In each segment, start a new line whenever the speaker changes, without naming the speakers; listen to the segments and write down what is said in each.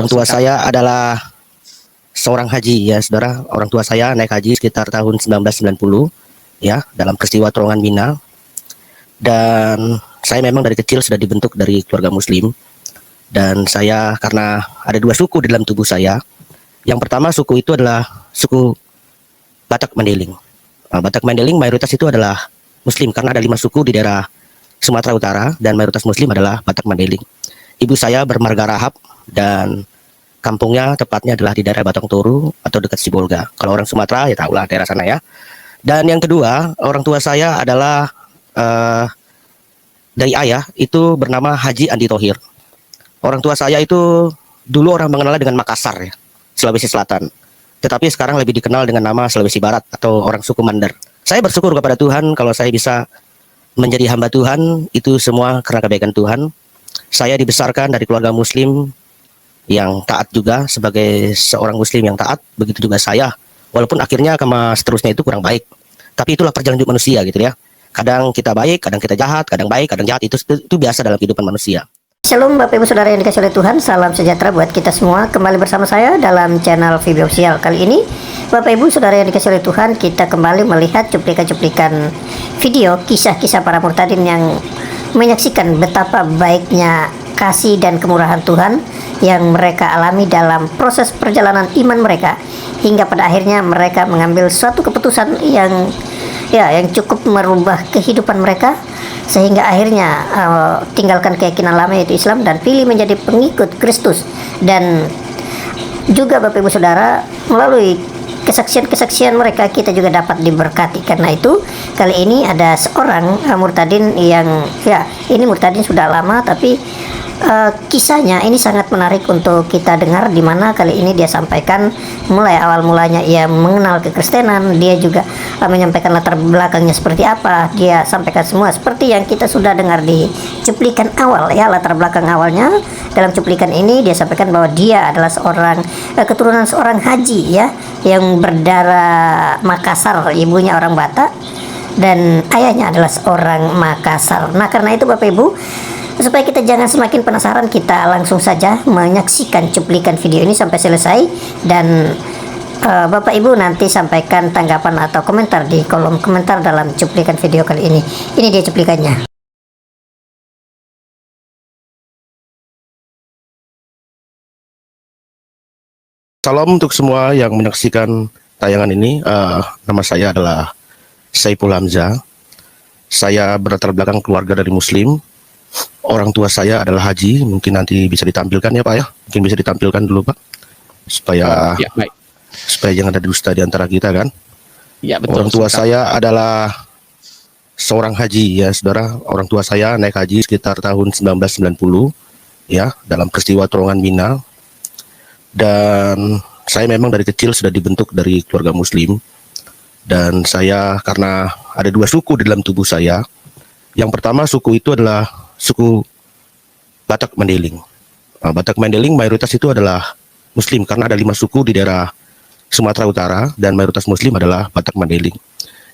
Orang tua saya adalah seorang haji ya, saudara. Orang tua saya naik haji sekitar tahun 1990 ya, dalam peristiwa terowongan Mina. Dan saya memang dari kecil sudah dibentuk dari keluarga muslim. Dan saya karena ada dua suku di dalam tubuh saya. Yang pertama suku itu adalah suku Batak Mandailing. Batak Mandailing mayoritas itu adalah muslim karena ada 5 suku di daerah Sumatera Utara dan mayoritas muslim adalah Batak Mandailing. Ibu saya bermarga Rahab dan kampungnya tepatnya adalah di daerah Batang Toru atau dekat Sibolga. Kalau orang Sumatera ya tahulah daerah sana ya. Dan yang kedua, orang tua saya adalah dari ayah itu bernama Haji Andi Thohir. Orang tua saya itu dulu orang mengenalnya dengan Makassar ya, Sulawesi Selatan. Tetapi sekarang lebih dikenal dengan nama Sulawesi Barat atau orang suku Mandar. Saya bersyukur kepada Tuhan kalau saya bisa menjadi hamba Tuhan, itu semua karena kebaikan Tuhan. Saya dibesarkan dari keluarga muslim yang taat juga, sebagai seorang muslim yang taat, begitu juga saya. Walaupun akhirnya seterusnya itu kurang baik. Tapi itulah perjalanan hidup manusia gitu ya. Kadang kita baik, kadang kita jahat, kadang baik, kadang jahat, itu biasa dalam kehidupan manusia.
Shalom Bapak Ibu Saudara yang dikasih oleh Tuhan, salam sejahtera buat kita semua. Kembali bersama saya dalam channel Vibe Official. Kali ini Bapak Ibu Saudara yang dikasih oleh Tuhan, kita kembali melihat cuplikan-cuplikan video kisah-kisah para murtadin yang menyaksikan betapa baiknya kasih dan kemurahan Tuhan yang mereka alami dalam proses perjalanan iman mereka, hingga pada akhirnya mereka mengambil suatu keputusan yang cukup merubah kehidupan mereka, sehingga akhirnya tinggalkan keyakinan lama yaitu Islam dan pilih menjadi pengikut Kristus. Dan juga Bapak Ibu Saudara, melalui kesaksian-kesaksian mereka kita juga dapat diberkati. Karena itu kali ini ada seorang murtadin yang ini murtadin sudah lama, tapi kisahnya ini sangat menarik untuk kita dengar, di mana kali ini dia sampaikan mulai awal mulanya ia mengenal kekristenan, dia juga menyampaikan latar belakangnya seperti apa, dia sampaikan semua seperti yang kita sudah dengar di cuplikan awal ya. Latar belakang awalnya dalam cuplikan ini dia sampaikan bahwa dia adalah seorang keturunan seorang haji ya, yang berdarah Makassar, ibunya orang Batak dan ayahnya adalah seorang Makassar. Nah, karena itu Bapak Ibu, supaya kita jangan semakin penasaran, kita langsung saja menyaksikan cuplikan video ini sampai selesai. Dan Bapak Ibu nanti sampaikan tanggapan atau komentar di kolom komentar dalam cuplikan video kali ini. Ini dia cuplikannya.
Salam untuk semua yang menyaksikan tayangan ini. Nama saya adalah Saiful Hamzah. Saya berlatar belakang keluarga dari muslim. Orang tua saya adalah haji. Mungkin nanti bisa ditampilkan ya Pak ya. Mungkin bisa ditampilkan dulu Pak, supaya baik, supaya jangan ada dusta di antara kita kan. Ya, betul. Orang tua saya adalah seorang haji ya saudara. Orang tua saya naik haji sekitar tahun 1990 ya, dalam peristiwa terowongan Mina. Dan saya memang dari kecil sudah dibentuk dari keluarga muslim. Dan saya karena ada dua suku di dalam tubuh saya. Yang pertama suku itu adalah suku Batak Mandailing. Batak Mandailing mayoritas itu adalah muslim karena ada 5 suku di daerah Sumatera Utara dan mayoritas muslim adalah Batak Mandailing.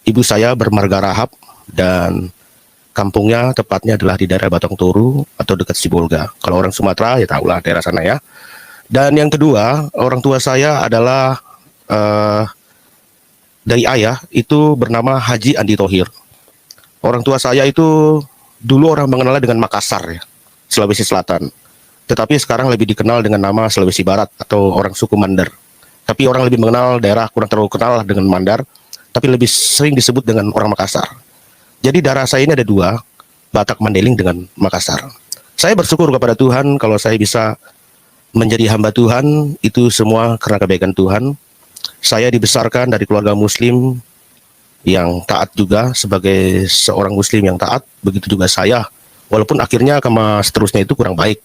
Ibu saya bermarga Rahab dan kampungnya tepatnya adalah di daerah Batang Toru atau dekat Sibolga. Kalau orang Sumatera ya tahulah daerah sana ya. Dan yang kedua, orang tua saya adalah dari ayah itu bernama Haji Andi Thohir. Orang tua saya itu dulu orang mengenalnya dengan Makassar ya, Sulawesi Selatan. Tetapi sekarang lebih dikenal dengan nama Sulawesi Barat atau orang suku Mandar. Tapi orang lebih mengenal daerah kurang terlalu kenal dengan Mandar, tapi lebih sering disebut dengan orang Makassar. Jadi darah saya ini ada 2, Batak Mandailing dengan Makassar. Saya bersyukur kepada Tuhan kalau saya bisa menjadi hamba Tuhan, itu semua karena kebaikan Tuhan. Saya dibesarkan dari keluarga muslim yang taat juga, sebagai seorang muslim yang taat, begitu juga saya. Walaupun akhirnya seterusnya itu kurang baik.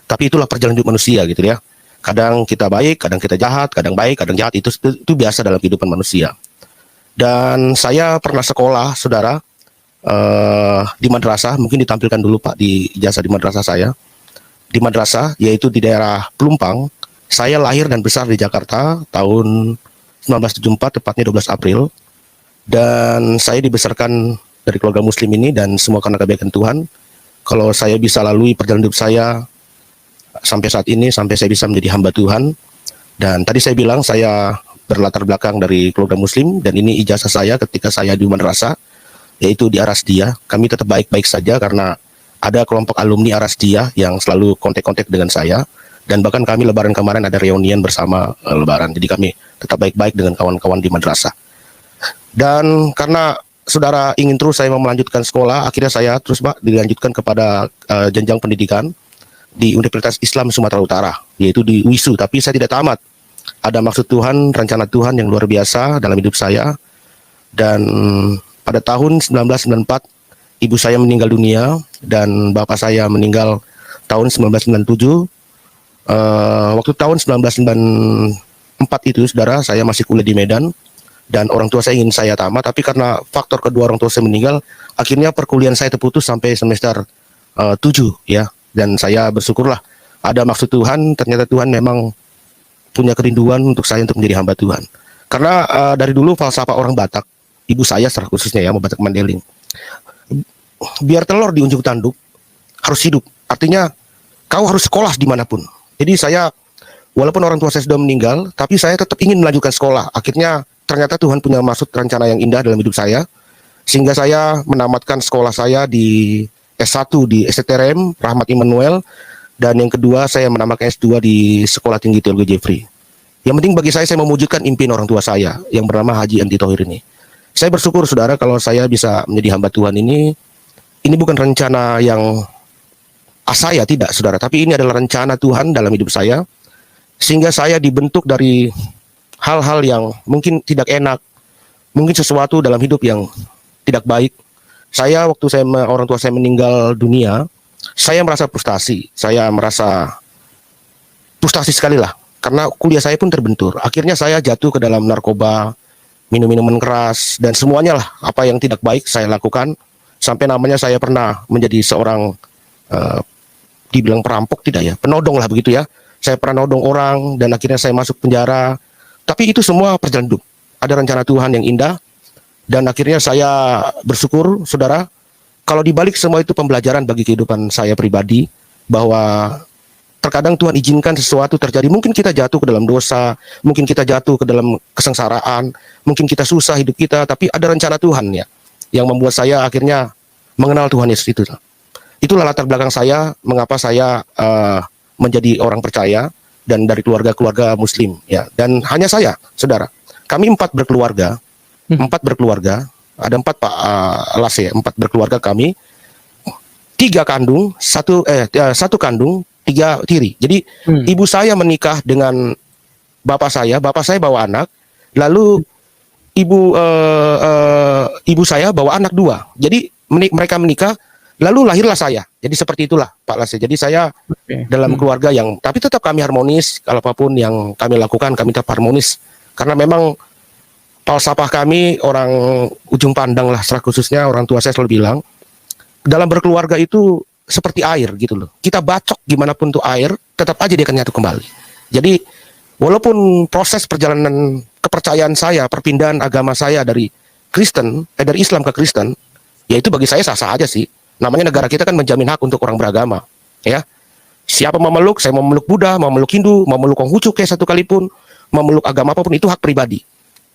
Tapi itulah perjalanan hidup manusia gitu ya. Kadang kita baik, kadang kita jahat, kadang baik, kadang jahat, itu biasa dalam kehidupan manusia. Dan saya pernah sekolah, saudara, di madrasah. Mungkin ditampilkan dulu Pak di ijazah di madrasah saya. Di madrasah, yaitu di daerah Pelumpang. Saya lahir dan besar di Jakarta tahun 1974, tepatnya 12 April. Dan saya dibesarkan dari keluarga muslim ini, dan semua karena kebaikan Tuhan. Kalau saya bisa lalui perjalanan hidup saya sampai saat ini, sampai saya bisa menjadi hamba Tuhan. Dan tadi saya bilang saya berlatar belakang dari keluarga Muslim, dan ini ijazah saya ketika saya di madrasah, yaitu di Arasdia. Kami tetap baik-baik saja karena ada kelompok alumni Arasdia yang selalu kontak-kontak dengan saya, dan bahkan kami lebaran kemarin ada reunian bersama lebaran. Jadi kami tetap baik-baik dengan kawan-kawan di madrasah. Dan karena saudara ingin terus saya mau melanjutkan sekolah, akhirnya saya terus Pak dilanjutkan kepada jenjang pendidikan di Universitas Islam Sumatera Utara, yaitu di UISU. Tapi saya tidak tamat. Ada maksud Tuhan, rencana Tuhan yang luar biasa dalam hidup saya. Dan pada tahun 1994 ibu saya meninggal dunia dan bapak saya meninggal tahun 1997. Waktu tahun 1994 itu saudara, saya masih kuliah di Medan dan orang tua saya ingin saya tamat, tapi karena faktor kedua orang tua saya meninggal, akhirnya perkuliahan saya terputus sampai semester 7 ya. Dan saya bersyukurlah ada maksud Tuhan, ternyata Tuhan memang punya kerinduan untuk saya untuk menjadi hamba Tuhan. Karena dari dulu falsafah orang Batak, ibu saya secara khususnya ya, mau Batak Mandeling, biar telur di ujung tanduk harus hidup. Artinya kau harus sekolah dimanapun. Jadi saya, walaupun orang tua saya sudah meninggal, tapi saya tetap ingin melanjutkan sekolah. Akhirnya ternyata Tuhan punya maksud rencana yang indah dalam hidup saya, sehingga saya menamatkan sekolah saya di S1 di STTRM Rahmat Immanuel, dan yang kedua saya menamakan S2 di Sekolah Tinggi Teologi Jeffrey. Yang penting bagi saya mewujudkan impian orang tua saya yang bernama Haji Andi Thohir ini. Saya bersyukur saudara kalau saya bisa menjadi hamba Tuhan ini bukan rencana yang saya tidak saudara, tapi ini adalah rencana Tuhan dalam hidup saya, sehingga saya dibentuk dari hal-hal yang mungkin tidak enak, mungkin sesuatu dalam hidup yang tidak baik. Saya waktu orang tua saya meninggal dunia, saya merasa frustasi, sekali lah, karena kuliah saya pun terbentur. Akhirnya saya jatuh ke dalam narkoba, minum-minuman keras, dan semuanya lah apa yang tidak baik saya lakukan, sampai namanya saya pernah menjadi seorang dibilang perampok tidak ya, penodong lah begitu ya. Saya pernah nodong orang dan akhirnya saya masuk penjara. Tapi itu semua perjalanan hidup. Ada rencana Tuhan yang indah, dan akhirnya saya bersyukur saudara, kalau dibalik semua itu pembelajaran bagi kehidupan saya pribadi, bahwa terkadang Tuhan izinkan sesuatu terjadi. Mungkin kita jatuh ke dalam dosa, mungkin kita jatuh ke dalam kesengsaraan, mungkin kita susah hidup kita, tapi ada rencana Tuhan ya, yang membuat saya akhirnya mengenal Tuhan Yesus itu. Itulah latar belakang saya, mengapa saya menjadi orang percaya dan dari keluarga Muslim ya. Dan hanya saya, saudara, kami empat berkeluarga, ada empat Pak Las ya, empat berkeluarga kami, satu kandung, 3 tiri. Jadi ibu saya menikah dengan bapak saya bawa anak, lalu ibu saya bawa anak 2. Jadi mereka menikah, lalu lahirlah saya. Jadi seperti itulah Pak Las. Jadi saya dalam keluarga yang, tapi tetap kami harmonis. Kalau apapun yang kami lakukan, kami tetap harmonis. Karena memang falsafah kami orang ujung pandang lah, secara khususnya orang tua saya selalu bilang, dalam berkeluarga itu seperti air gitu loh. Kita bacok gimana pun tuh air, tetap aja dia akan nyatu kembali. Jadi walaupun proses perjalanan kepercayaan saya, perpindahan agama saya dari dari Islam ke Kristen, ya itu bagi saya sah-sah aja sih. Namanya negara kita kan menjamin hak untuk orang beragama, ya. Siapa mau meluk, saya mau meluk Buddha, mau meluk Hindu, mau meluk Konghucu kayak satu kali pun, mau meluk agama apapun, itu hak pribadi.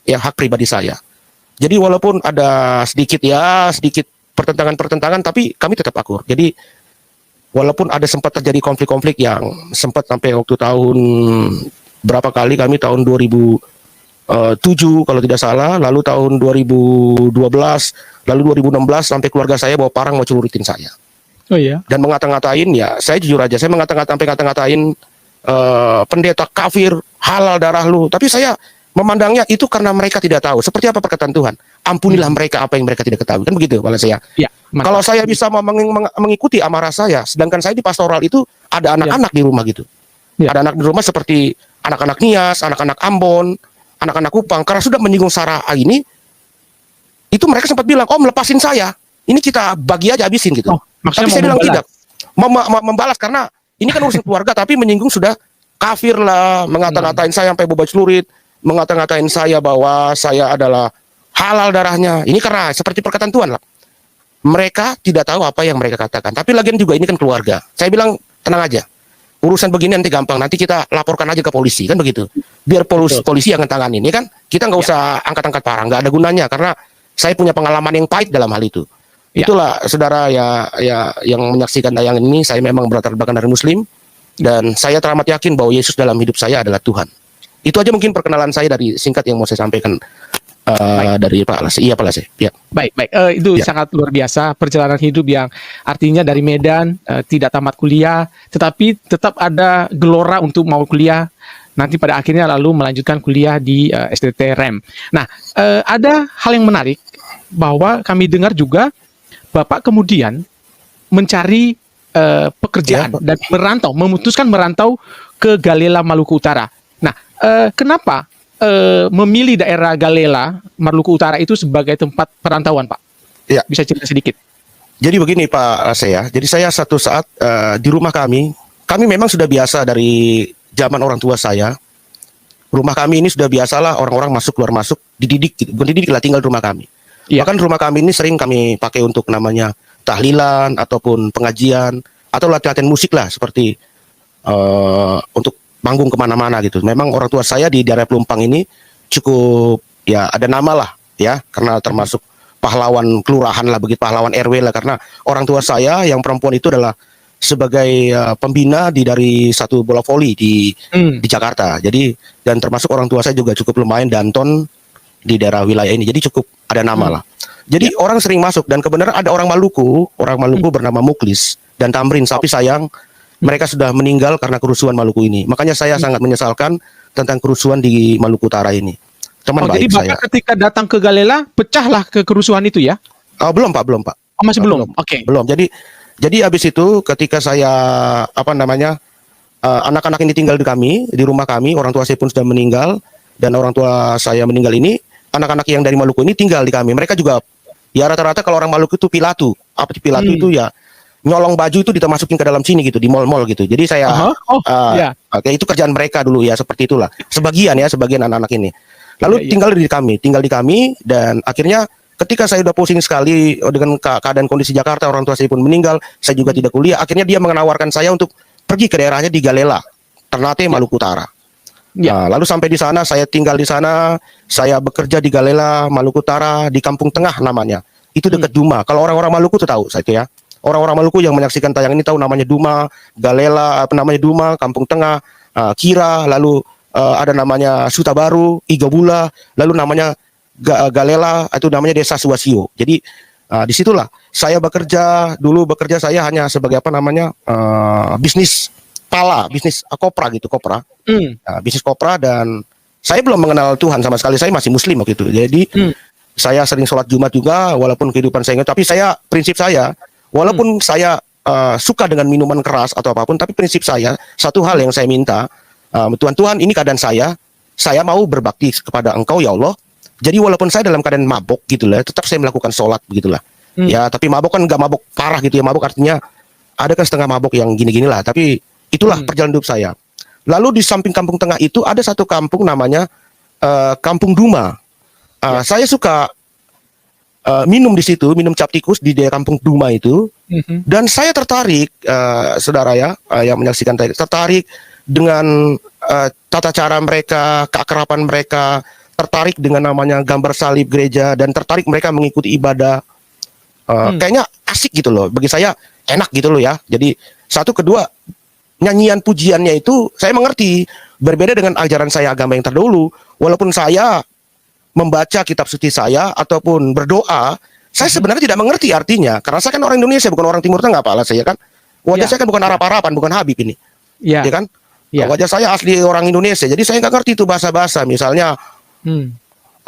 Ya, hak pribadi saya. Jadi walaupun ada sedikit pertentangan, tapi kami tetap akur. Jadi walaupun ada sempat terjadi konflik-konflik yang sempat sampai waktu tahun berapa kali, kami tahun 2007 kalau tidak salah, lalu tahun 2012, lalu 2016 sampai keluarga saya bawa parang mau celuritin saya.
Oh iya.
Dan mengata-ngatain, ya saya jujur aja, saya mengata-ngatain pendeta kafir, halal darah lu. Tapi saya memandangnya itu karena mereka tidak tahu. Seperti apa perkataan Tuhan? Ampunilah mereka apa yang mereka tidak ketahui. Kan begitu kalau saya.
Ya,
kalau saya bisa mengikuti amarah saya, sedangkan saya di pastoral itu ada anak-anak di rumah gitu.
Ya.
Ada anak di rumah seperti anak-anak Nias, anak-anak Ambon, anak-anak Kupang. Karena sudah menyinggung Sarah ini, itu mereka sempat bilang, "Om, lepasin saya. Ini kita bagi aja, habisin gitu." Tapi saya bilang tidak. Membalas karena ini kan urusan keluarga, tapi menyinggung sudah kafir lah, mengata-ngatain saya sampai bobot celurit, mengata-ngatain saya bahwa saya adalah halal darahnya. Ini karena seperti perkataan Tuhan lah. Mereka tidak tahu apa yang mereka katakan. Tapi lagian juga ini kan keluarga. Saya bilang tenang aja. urusan begini nanti gampang, nanti kita laporkan aja ke polisi, kan begitu. Biar
Betul.
polisi yang tanganin, ya kan? Kita nggak
Ya.
usah angkat-angkat parang, nggak ada gunanya karena saya punya pengalaman yang pahit dalam hal itu.
Ya.
Itulah saudara ya yang menyaksikan tayangan ini, saya memang berlatar belakang dari Muslim dan saya teramat yakin bahwa Yesus dalam hidup saya adalah Tuhan. Itu aja mungkin perkenalan saya dari singkat yang mau saya sampaikan dari Pak Lase. Iya Pak Lase. Ya.
Baik, baik. Itu
Ya.
sangat luar biasa perjalanan hidup yang artinya dari Medan tidak tamat kuliah, tetapi tetap ada gelora untuk mau kuliah. Nanti pada akhirnya lalu melanjutkan kuliah di SDT REM. Nah, ada hal yang menarik bahwa kami dengar juga Bapak kemudian mencari pekerjaan dan memutuskan merantau ke Galela, Maluku Utara. Nah, kenapa memilih daerah Galela, Maluku Utara itu sebagai tempat perantauan, Pak?
Ya.
Bisa cerita sedikit?
Jadi begini Pak Lase ya. Jadi saya satu saat di rumah kami memang sudah biasa dari zaman orang tua saya. Rumah kami ini sudah biasalah orang-orang masuk keluar masuk, dididik gitu. Bukan dididik lah, tinggal di rumah kami.
Iya.
Bahkan rumah kami ini sering kami pakai untuk namanya tahlilan ataupun pengajian atau latihan musik lah, seperti untuk manggung kemana-mana gitu. Memang orang tua saya di daerah Pelumpang ini cukup ya ada nama lah ya, karena termasuk pahlawan kelurahan lah, begitu pahlawan RW lah, karena orang tua saya yang perempuan itu adalah sebagai pembina dari satu bola voli di Jakarta. Jadi dan termasuk orang tua saya juga cukup lumayan danton di daerah wilayah ini. Jadi cukup ada nama lah. Jadi orang sering masuk dan kebenaran ada orang Maluku bernama Muklis dan Tamrin, tapi sayang mereka sudah meninggal karena kerusuhan Maluku ini. Makanya saya sangat menyesalkan tentang kerusuhan di Maluku Utara ini. Teman
jadi
baik
Bapak
saya.
ketika datang ke Galela, pecahlah ke kerusuhan itu ya?
Belum Pak.
Oh, masih belum? Oke.
Belum. Jadi habis itu ketika saya anak-anak ini tinggal di rumah kami, orang tua saya pun sudah meninggal dan orang tua saya meninggal ini, anak-anak yang dari Maluku ini tinggal di kami. Mereka juga ya rata-rata kalau orang Maluku itu pilatu. Apa itu pilatu itu ya nyolong baju itu dimasukin ke dalam sini gitu, di mall-mall gitu. Jadi saya
ya.
oke, itu kerjaan mereka dulu ya, seperti itulah. Sebagian anak-anak ini. Lalu tinggal di kami dan akhirnya ketika saya udah pusing sekali dengan keadaan kondisi Jakarta, orang tua saya pun meninggal, saya juga tidak kuliah. Akhirnya dia menawarkan saya untuk pergi ke daerahnya di Galela, Ternate, Maluku Utara.
Ya.
Nah, lalu sampai di sana, saya tinggal di sana, saya bekerja di Galela, Maluku Utara, di Kampung Tengah namanya. Itu dekat Duma. Kalau orang-orang Maluku tuh tahu saya itu ya. Orang-orang Maluku yang menyaksikan tayang ini tahu namanya Duma, Galela, Duma, Kampung Tengah, Kira, lalu ada namanya Sutabaru, Igabula, lalu namanya Galela, itu namanya Desa Suwasio. Jadi disitulah saya bekerja. Dulu bekerja saya hanya sebagai bisnis pala, bisnis kopra gitu, kopra. Bisnis kopra dan saya belum mengenal Tuhan sama sekali. Saya masih Muslim waktu itu. Jadi saya sering sholat Jumat juga, walaupun kehidupan saya tapi prinsip saya, walaupun saya suka dengan minuman keras atau apapun, tapi prinsip saya satu hal yang saya minta, Tuhan ini keadaan saya mau berbakti kepada Engkau ya Allah. Jadi walaupun saya dalam keadaan mabok gitu lah, tetap saya melakukan sholat begitulah. Ya, tapi mabok kan nggak mabok parah gitu ya. Mabok artinya ada kan setengah mabok yang gini-gini lah. Tapi itulah perjalanan hidup saya. Lalu di samping Kampung Tengah itu ada satu kampung namanya Kampung Duma. Saya suka minum di situ, minum cap tikus di daerah Kampung Duma itu. Dan saya tertarik, saudara ya, yang menyaksikan tadi, tertarik dengan tata cara mereka, keakraban mereka, tertarik dengan namanya gambar salib gereja, dan tertarik mereka mengikuti ibadah. Kayaknya asik gitu loh, bagi saya enak gitu loh ya. Jadi satu, kedua, nyanyian pujiannya itu saya mengerti, berbeda dengan ajaran saya agama yang terdahulu. Walaupun saya membaca kitab suci saya ataupun berdoa, saya sebenarnya tidak mengerti artinya, karena saya kan orang Indonesia, bukan orang Timur Tengah, Pak Alas, saya kan wajah saya kan bukan Arab-Araban, bukan Habib ini, ya kan? Wajah saya asli orang Indonesia, jadi saya nggak ngerti itu bahasa-bahasa, misalnya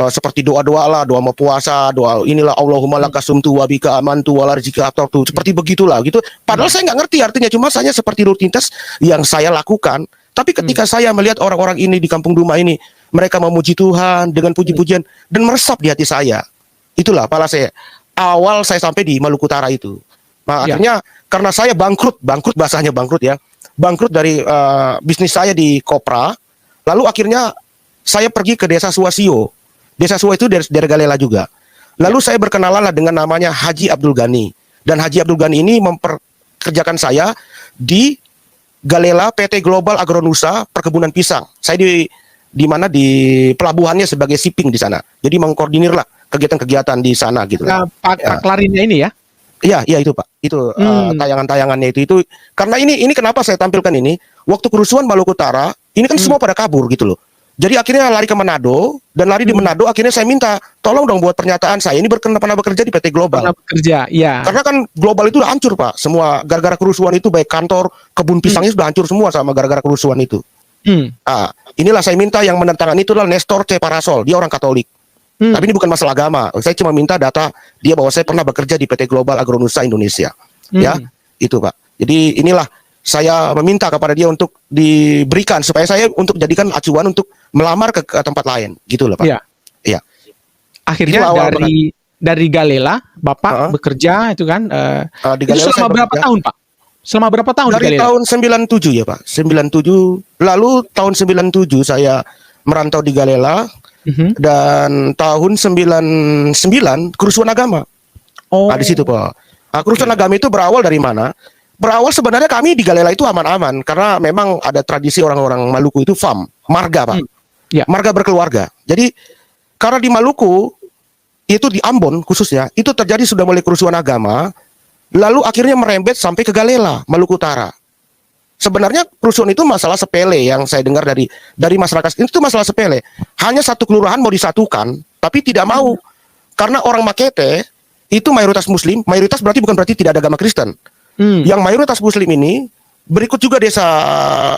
seperti doa-doa lah, doa mau puasa, doa inilah Allahumma lakasumtu wa bika amantu wa larjika atortu, seperti begitulah gitu. Padahal saya nggak ngerti artinya, cuma saya seperti rutinitas yang saya lakukan. Tapi ketika saya melihat orang-orang ini di Kampung Duma ini, mereka memuji Tuhan dengan puji-pujian dan meresap di hati saya. Itulah pala saya. Awal saya sampai di Maluku Utara itu. Nah, akhirnya karena saya bangkrut bahasanya bangkrut ya. Bangkrut dari bisnis saya di Kopra. Lalu akhirnya saya pergi ke Desa Suwasio. Desa Suwa itu dari Galela juga. Lalu saya berkenalan dengan namanya Haji Abdul Ghani. Dan Haji Abdul Ghani ini memperkerjakan saya di Galela PT Global Agronusa Perkebunan Pisang. Saya di mana di pelabuhannya sebagai shipping di sana. Jadi mengkoordinir lah kegiatan-kegiatan di sana gitu.
Nah,
Ya.
Paklarinnya ini ya.
Iya itu Pak. Itu tayangan-tayangannya itu karena ini kenapa saya tampilkan ini? Waktu kerusuhan Maluku Utara, ini kan semua pada kabur gitu loh. Jadi akhirnya lari ke Manado dan lari di Manado akhirnya saya minta tolong dong buat pernyataan saya ini pernah bekerja di PT Global.
Pernah bekerja, ya.
Karena kan Global itu udah hancur Pak. Semua gara-gara kerusuhan itu baik kantor, kebun pisangnya sudah hancur semua sama gara-gara kerusuhan itu. Inilah saya minta yang menandatangani itu adalah Nestor C. Parasol. Dia orang Katolik. Tapi ini bukan masalah agama. Saya cuma minta data dia bahwa saya pernah bekerja di PT Global Agronusa Indonesia. Ya, itu Pak. Jadi inilah saya meminta kepada dia untuk diberikan supaya saya untuk jadikan acuan untuk melamar ke tempat lain, gitu loh Pak.
Iya.
Iya.
Akhirnya
Itu awal
dari Galela, Bapak bekerja itu kan.
Di
Itu
Galela
selama
saya
berapa
bekerja.
tahun, Pak? Selama berapa tahun di
Dari
Galela?
tahun 97 ya Pak. 97. Lalu tahun 97 saya merantau di Galela. Dan tahun 99 kerusuhan agama. Nah, di situ Pak. Nah, kerusuhan agama itu berawal dari mana? Berawal sebenarnya kami di Galela itu aman-aman karena memang ada tradisi orang-orang Maluku itu FAM, marga Pak.
Ya.
Marga berkeluarga. Jadi karena di Maluku itu di Ambon khususnya itu terjadi sudah mulai kerusuhan agama, lalu akhirnya merembet sampai ke Galela, Maluku Utara. Sebenarnya kerusuhan itu masalah sepele yang saya dengar dari masyarakat itu masalah sepele. Hanya satu kelurahan mau disatukan, tapi tidak mau karena orang Makete itu mayoritas Muslim. Mayoritas berarti tidak ada agama Kristen. Yang mayoritas Muslim ini berikut juga desa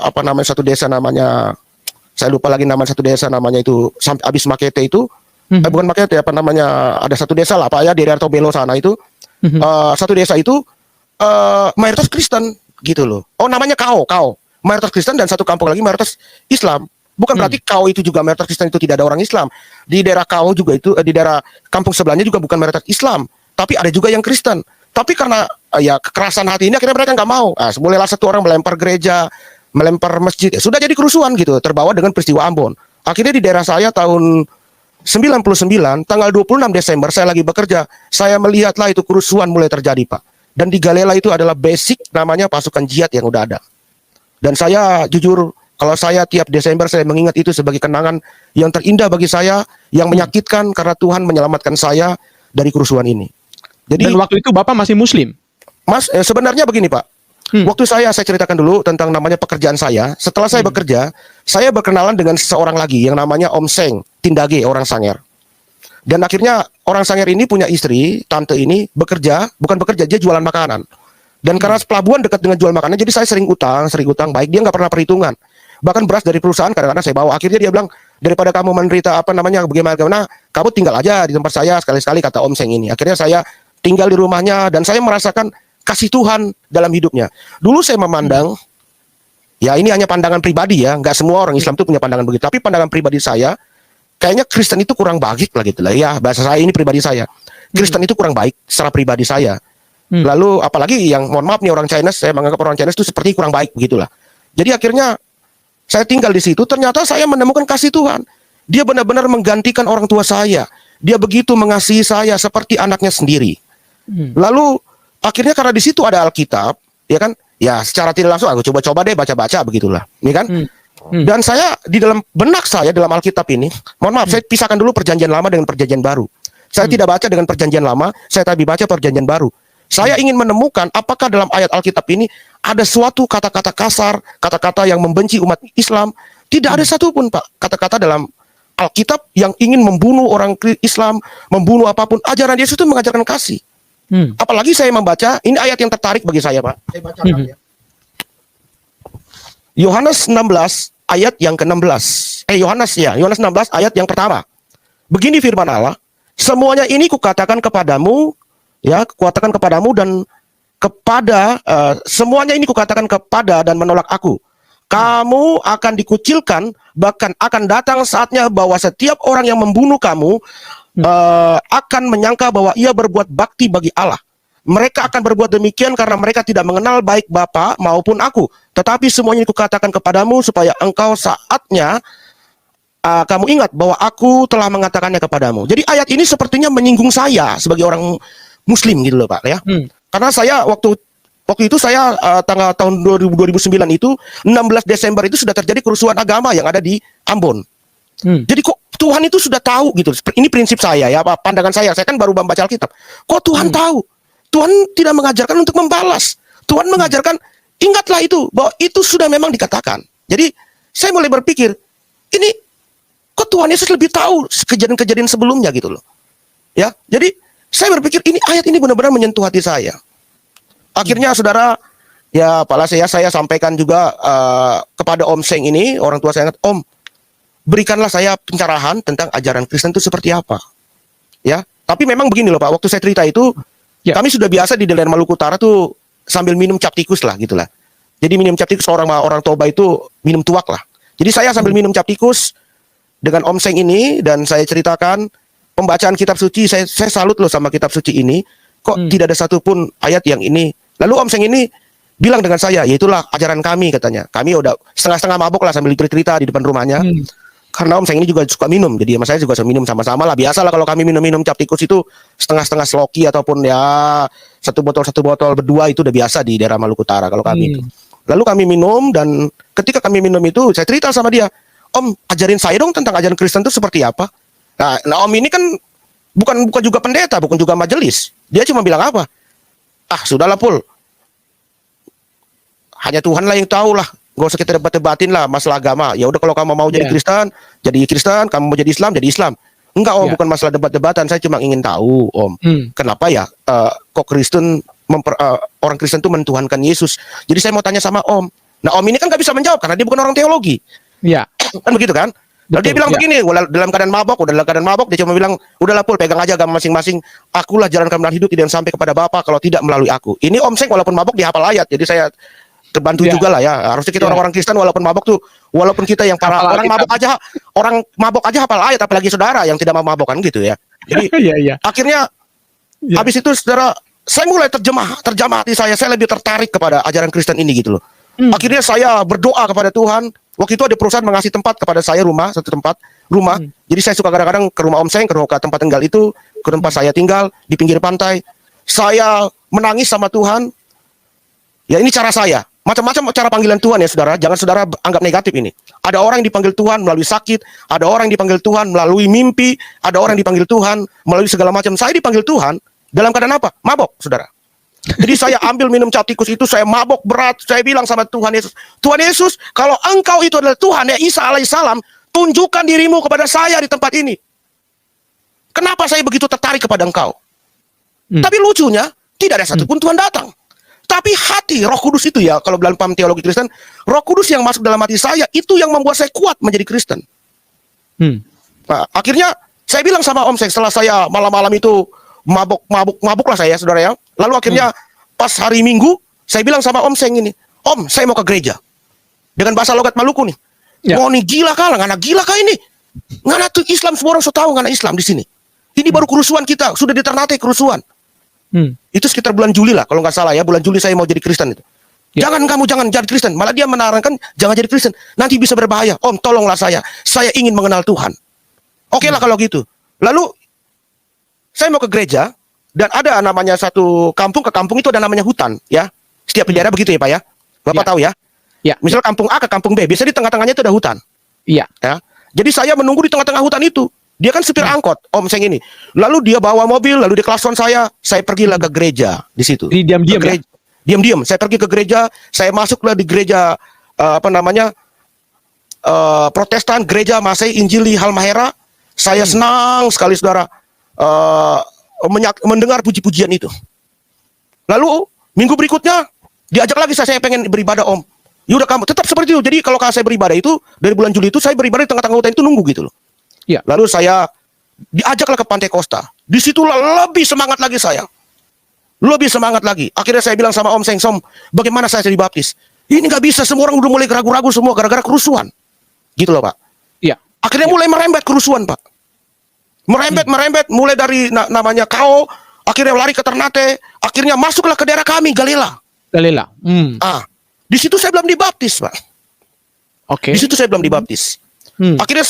apa namanya satu desa namanya saya lupa lagi nama satu desa namanya itu abis Makete itu bukan Makete apa namanya ada satu desa lah Pak ya di Arto Belo sana itu satu desa itu mayoritas Kristen gitu loh. Oh namanya Kao. Mayoritas Kristen dan satu kampung lagi mayoritas Islam. Bukan berarti Kao itu juga mayoritas Kristen itu tidak ada orang Islam. Di daerah Kao juga itu di daerah kampung sebelahnya juga bukan mayoritas Islam, tapi ada juga yang Kristen. Tapi karena ya kekerasan hati ini akhirnya mereka nggak mau. Mulailah satu orang melempar gereja, melempar masjid. Sudah jadi kerusuhan gitu, terbawa dengan peristiwa Ambon. Akhirnya di daerah saya tahun 99 tanggal 26 Desember saya lagi bekerja, saya melihatlah itu kerusuhan mulai terjadi Pak. Dan di Galela itu adalah basic namanya pasukan jihad yang udah ada. Dan saya jujur kalau saya tiap Desember saya mengingat itu sebagai kenangan yang terindah bagi saya, yang menyakitkan karena Tuhan menyelamatkan saya dari kerusuhan ini. Jadi
Dan waktu itu Bapak masih Muslim?
Mas, sebenarnya begini Pak. Waktu saya ceritakan dulu tentang namanya pekerjaan saya. Setelah saya bekerja, saya berkenalan dengan seseorang lagi yang namanya Om Seng Tindage, orang Sanger. Dan akhirnya orang Sanger ini punya istri, tante ini bukan bekerja, dia jualan makanan. Dan karena pelabuhan dekat dengan jual makanan, jadi saya sering utang, baik dia nggak pernah perhitungan. Bahkan beras dari perusahaan kadang-kadang saya bawa. Akhirnya dia bilang, daripada kamu menderita bagaimana, kamu tinggal aja di tempat saya sekali-sekali, kata Om Seng ini. Akhirnya saya tinggal di rumahnya dan saya merasakan kasih Tuhan dalam hidupnya. Dulu saya memandang, ya ini hanya pandangan pribadi ya, nggak semua orang Islam itu punya pandangan begitu. Tapi pandangan pribadi saya, kayaknya Kristen itu kurang baik lah gitu lah. Ya bahasa saya ini pribadi saya. Kristen itu kurang baik secara pribadi saya. Lalu apalagi yang mohon maaf nih orang Chinese, saya menganggap orang Chinese itu seperti kurang baik begitulah. Jadi akhirnya saya tinggal di situ, ternyata saya menemukan kasih Tuhan. Dia benar-benar menggantikan orang tua saya. Dia begitu mengasihi saya seperti anaknya sendiri. Lalu akhirnya karena di situ ada Alkitab, ya kan? Ya secara tidak langsung aku coba-coba deh baca-baca begitulah, ini kan? Dan saya di dalam benak saya dalam Alkitab ini, mohon maaf saya pisahkan dulu perjanjian lama dengan perjanjian baru. Saya tidak baca dengan perjanjian lama, saya tapi baca perjanjian baru. Saya ingin menemukan apakah dalam ayat Alkitab ini ada suatu kata-kata kasar, kata-kata yang membenci umat Islam. Tidak ada satupun Pak kata-kata dalam Alkitab yang ingin membunuh orang Islam, membunuh apapun. Ajaran Yesus itu mengajarkan kasih. Apalagi saya membaca, ini ayat yang tertarik bagi saya Pak. Saya bacakan ya. Yohanes 16 ayat yang ke-16. Yohanes 16 ayat yang pertama. Begini firman Allah, semuanya ini kukatakan kepadamu, kukatakan kepadamu dan kepada semuanya ini kukatakan kepada dan menolak aku. Kamu akan dikucilkan, bahkan akan datang saatnya bahwa setiap orang yang membunuh kamu akan menyangka bahwa ia berbuat bakti bagi Allah. Mereka akan berbuat demikian karena mereka tidak mengenal baik Bapa maupun aku. Tetapi semuanya kukatakan kepadamu supaya engkau saatnya kamu ingat bahwa aku telah mengatakannya kepadamu. Jadi ayat ini sepertinya menyinggung saya sebagai orang Muslim gitu loh Pak ya. Karena saya waktu Waktu itu saya tanggal tahun 2009 itu 16 Desember itu sudah terjadi kerusuhan agama yang ada di Ambon. Jadi kok Tuhan itu sudah tahu gitu. Ini prinsip saya ya, pandangan saya. Saya kan baru membaca Alkitab. Kok Tuhan tahu? Tuhan tidak mengajarkan untuk membalas. Tuhan mengajarkan, ingatlah itu bahwa itu sudah memang dikatakan. Jadi saya mulai berpikir, ini kok Tuhan Yesus lebih tahu kejadian-kejadian sebelumnya gitu loh. Ya, jadi saya berpikir ini ayat ini benar-benar menyentuh hati saya. Akhirnya saudara, ya Pak Lase ya, saya sampaikan juga kepada Om Seng ini, orang tua saya, Om, berikanlah saya pencerahan tentang ajaran Kristen itu seperti apa. Ya, tapi memang begini loh Pak, waktu saya cerita itu, kami sudah biasa di daerah Maluku Utara tuh sambil minum cap tikus lah gitulah. Jadi minum cap tikus, orang Toba itu minum tuak lah. Jadi saya sambil minum cap tikus dengan Om Seng ini, dan saya ceritakan pembacaan kitab suci, saya salut loh sama kitab suci ini, kok tidak ada satupun ayat yang ini. Lalu Om Seng ini bilang dengan saya, ya itulah ajaran kami katanya. Kami udah setengah-setengah mabok lah sambil cerita di depan rumahnya. Karena Om Seng ini juga suka minum, jadi sama saya juga suka minum sama-sama lah. Biasalah kalau kami minum cap tikus itu setengah-setengah sloki ataupun ya satu botol berdua, itu udah biasa di daerah Maluku Utara kalau kami itu. Lalu kami minum, dan ketika kami minum itu saya cerita sama dia, Om, ajarin saya dong tentang ajaran Kristen itu seperti apa. Nah Om ini kan bukan juga pendeta, bukan juga majelis. Dia cuma bilang apa? Ah sudahlah Pul, hanya Tuhan lah yang tahu lah. Gak usah kita debat-debatin lah masalah agama. Ya udah, kalau kamu mau jadi Kristen, jadi Kristen. Kamu mau jadi Islam, jadi Islam. Enggak Om, bukan masalah debat-debatan. Saya cuma ingin tahu Om, kenapa ya kok Kristen orang Kristen itu mentuhankan Yesus. Jadi saya mau tanya sama Om. Nah Om ini kan gak bisa menjawab karena dia bukan orang teologi. Iya. Kan begitu kan? Lalu dia bilang begini, dalam keadaan mabok, dia cuma bilang, udahlah Pul, pegang aja agama masing-masing. Akulah jalan kebenaran hidup, tidak sampai kepada Bapa kalau tidak melalui aku. Ini Om Seng walaupun mabok dihafal ayat, jadi saya terbantu juga lah ya. Harusnya kita orang-orang Kristen walaupun mabok tuh, walaupun kita yang para orang mabok aja hafal ayat, apalagi saudara yang tidak mau mabok kan gitu ya. Jadi akhirnya habis itu saudara, saya mulai terjamah hati saya lebih tertarik kepada ajaran Kristen ini gitu loh. Akhirnya saya berdoa kepada Tuhan. Waktu itu ada perusahaan mengasih tempat kepada saya, satu tempat rumah. Jadi saya suka kadang-kadang ke rumah Om Seng, ke tempat tinggal itu, ke tempat saya tinggal di pinggir pantai. Saya menangis sama Tuhan. Ya ini cara saya. Macam-macam cara panggilan Tuhan ya saudara. Jangan saudara anggap negatif ini. Ada orang yang dipanggil Tuhan melalui sakit, ada orang yang dipanggil Tuhan melalui mimpi, ada orang yang dipanggil Tuhan melalui segala macam. Saya dipanggil Tuhan dalam keadaan apa? Mabok, saudara. Jadi saya ambil minum cap tikus itu, saya mabok berat, saya bilang sama Tuhan Yesus, kalau engkau itu adalah Tuhan ya Isa alaihissalam, tunjukkan dirimu kepada saya di tempat ini. Kenapa saya begitu tertarik kepada engkau? Tapi lucunya, tidak ada satupun Tuhan datang. Tapi hati Roh Kudus itu ya, kalau dalam paham teologi Kristen, Roh Kudus yang masuk dalam hati saya, itu yang membuat saya kuat menjadi Kristen. Nah, akhirnya saya bilang sama Om Seng, setelah saya malam-malam itu mabuk lah saya saudara ya. Lalu akhirnya pas hari Minggu saya bilang sama Om Seng ini, Om saya mau ke gereja. Dengan bahasa logat Maluku nih. Oh nih gila kah, ngana gila kah ini? Ngana tuh Islam, semua orang sudah tahu ngana Islam di sini. Ini baru kerusuhan kita, sudah di Ternate kerusuhan. Itu sekitar bulan Juli lah kalau nggak salah ya, bulan Juli saya mau jadi Kristen itu. Jangan jadi Kristen, malah dia menarangkan jangan jadi Kristen, nanti bisa berbahaya. Om tolonglah saya ingin mengenal Tuhan. Oke lah kalau gitu. Lalu saya mau ke gereja, dan ada namanya satu kampung, ke kampung itu ada namanya hutan ya. Setiap daerah begitu ya Pak ya. Bapak tahu ya? Misal kampung A ke kampung B, biasanya di tengah-tengahnya itu ada hutan. Ya. Jadi saya menunggu di tengah-tengah hutan itu. Dia kan supir angkot, Om Seng ini. Lalu dia bawa mobil, lalu dia klakson saya pergilah ke gereja di situ. Di diam-diam ya? Diam-diam, saya pergi ke gereja, saya masuklah di gereja Protestan, gereja Masehi Injili Halmahera. Saya senang sekali saudara. Mendengar puji-pujian itu. Lalu minggu berikutnya diajak lagi saya pengen beribadah Om. Yaudah kamu tetap seperti itu. Jadi kalau saya beribadah itu dari bulan Juli itu saya beribadah di tengah-tengah hutan itu nunggu gitu loh. Lalu saya diajaklah ke Pantai Costa. Disitulah lebih semangat lagi saya. Lebih semangat lagi. Akhirnya saya bilang sama Om Seng, bagaimana saya dibaptis? Ini nggak bisa, semua orang udah mulai ragu-ragu semua gara-gara kerusuhan. Gitu loh Pak. Akhirnya mulai merembet kerusuhan Pak. Merembet mulai dari namanya Kao, akhirnya lari ke Ternate, akhirnya masuklah ke daerah kami Galela. Di situ saya belum dibaptis Pak. Di situ saya belum dibaptis. Akhirnya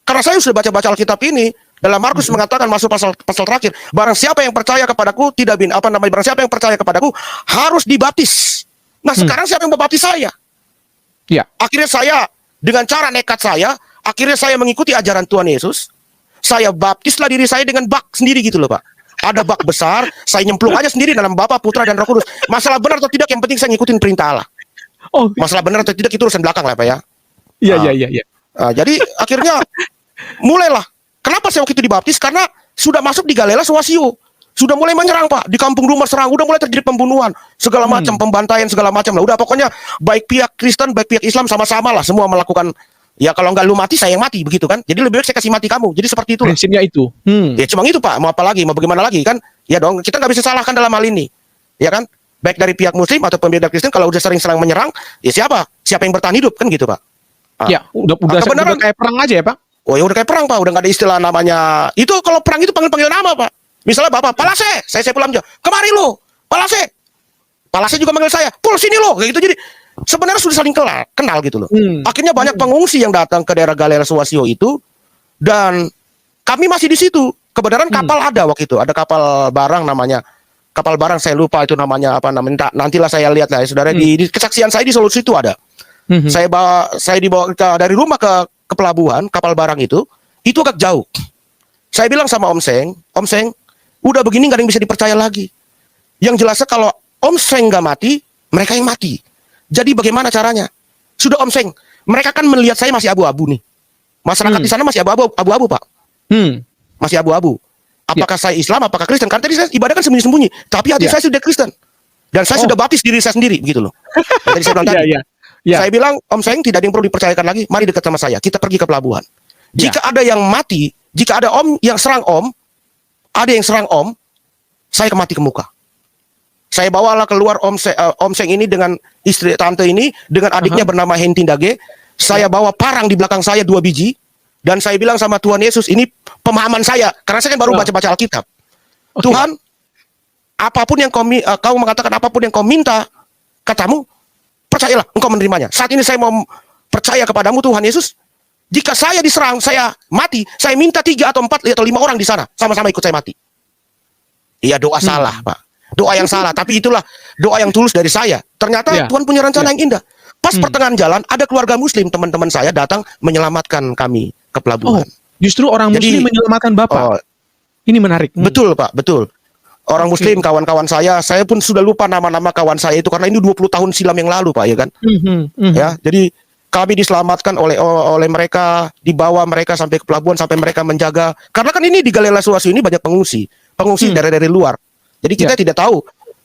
karena saya sudah baca-baca Alkitab ini, Dalam Markus mengatakan masuk pasal terakhir, barang siapa yang percaya kepadaku barang siapa yang percaya kepadaku harus dibaptis. Nah, sekarang siapa yang membaptis saya?
Ya.
Akhirnya saya dengan cara nekat akhirnya saya mengikuti ajaran Tuhan Yesus. Saya baptislah diri saya dengan bak sendiri gitu loh, Pak. Ada bak besar, saya nyemplung aja sendiri dalam Bapa, Putra, dan Roh Kudus. Masalah benar atau tidak, yang penting saya ngikutin perintah Allah.
Oh,
Masalah benar atau tidak itu urusan belakang lah, Pak ya.
iya.
Jadi akhirnya mulailah. Kenapa saya waktu itu dibaptis? Karena sudah masuk di Galela Suasio. Sudah mulai menyerang, Pak. Di kampung rumah serang, udah mulai terjadi pembunuhan, segala macam, pembantaian segala macam lah. Udah pokoknya baik pihak Kristen, baik pihak Islam sama-sama lah, semua melakukan. Ya kalau nggak lu mati, saya yang mati, begitu kan? Jadi lebih baik saya kasih mati kamu. Jadi seperti itu.
Prinsipnya itu.
Ya cuma itu, Pak. Mau apa lagi? Mau bagaimana lagi kan? Ya dong, kita nggak bisa salahkan dalam hal ini. Ya kan? Baik dari pihak Muslim atau pihak Kristen, kalau udah sering serang menyerang, ya siapa? Siapa yang bertahan hidup kan gitu, Pak?
Ya, udah
kebenaran
kayak perang aja ya, Pak.
Oh ya udah kayak perang, Pak. Udah nggak ada istilah namanya. Itu kalau perang itu panggil nama, Pak. Misalnya Bapak, Palase, saya pulang aja. Kemari lo, Palase. Palase juga manggil saya, Pul sini lo, kayak gitu. Jadi sebenarnya sudah saling kenal gitu loh. Akhirnya banyak pengungsi yang datang ke daerah Galela Suasio itu, dan kami masih di situ. Kebenaran kapal ada waktu itu, ada kapal barang namanya. Kapal barang saya lupa itu namanya apa namanya. Nantilah saya lihat lah ya, saudara. Di kesaksian saya di Solusi itu ada. Saya dibawa dari rumah ke pelabuhan kapal barang itu agak jauh. Saya bilang sama Om Seng, udah begini nggak ada yang bisa dipercaya lagi. Yang jelasnya kalau Om Seng nggak mati, mereka yang mati. Jadi bagaimana caranya? Sudah Om Seng, mereka kan melihat saya masih abu-abu nih. Masyarakat di sana masih abu-abu, Pak. Masih abu-abu. Apakah saya Islam, apakah Kristen? Karena tadi saya ibadah kan sembunyi-sembunyi, tapi hati saya sudah Kristen. Dan saya sudah baptis diri saya sendiri, begitu loh. Tadi saya bilang tadi. Saya bilang, Om Seng, tidak ada yang perlu dipercayakan lagi. Mari dekat sama saya. Kita pergi ke pelabuhan. Jika ada yang mati, jika ada Om yang serang Om, saya mati ke muka. Saya bawalah keluar Om Seng ini dengan istri tante ini, dengan adiknya bernama Hentindage. Saya bawa parang di belakang saya 2 biji. Dan saya bilang sama Tuhan Yesus, ini pemahaman saya. Karena saya kan baru baca-baca Alkitab. Tuhan, apapun yang kau mengatakan, apapun yang kau minta, katamu, percayalah, engkau menerimanya. Saat ini saya mau percaya kepadamu Tuhan Yesus. Jika saya diserang, saya mati, saya minta 3 atau 4 atau 5 orang di sana, sama-sama ikut saya mati. Iya, doa salah, Pak. Doa yang salah, tapi itulah doa yang tulus dari saya. Ternyata Tuhan punya rencana yang indah. Pas pertengahan jalan, ada keluarga Muslim, teman-teman saya datang menyelamatkan kami ke pelabuhan.
Justru orang Muslim menyelamatkan Bapak. Ini menarik.
Betul, Pak, betul. Orang Muslim, kawan-kawan saya pun sudah lupa nama-nama kawan saya itu karena ini 20 tahun silam yang lalu, Pak, ya kan? Ya, jadi kami diselamatkan oleh mereka, dibawa mereka sampai ke pelabuhan, sampai mereka menjaga. Karena kan ini di Galela Suasio ini banyak pengungsi dari luar. Jadi kita tidak tahu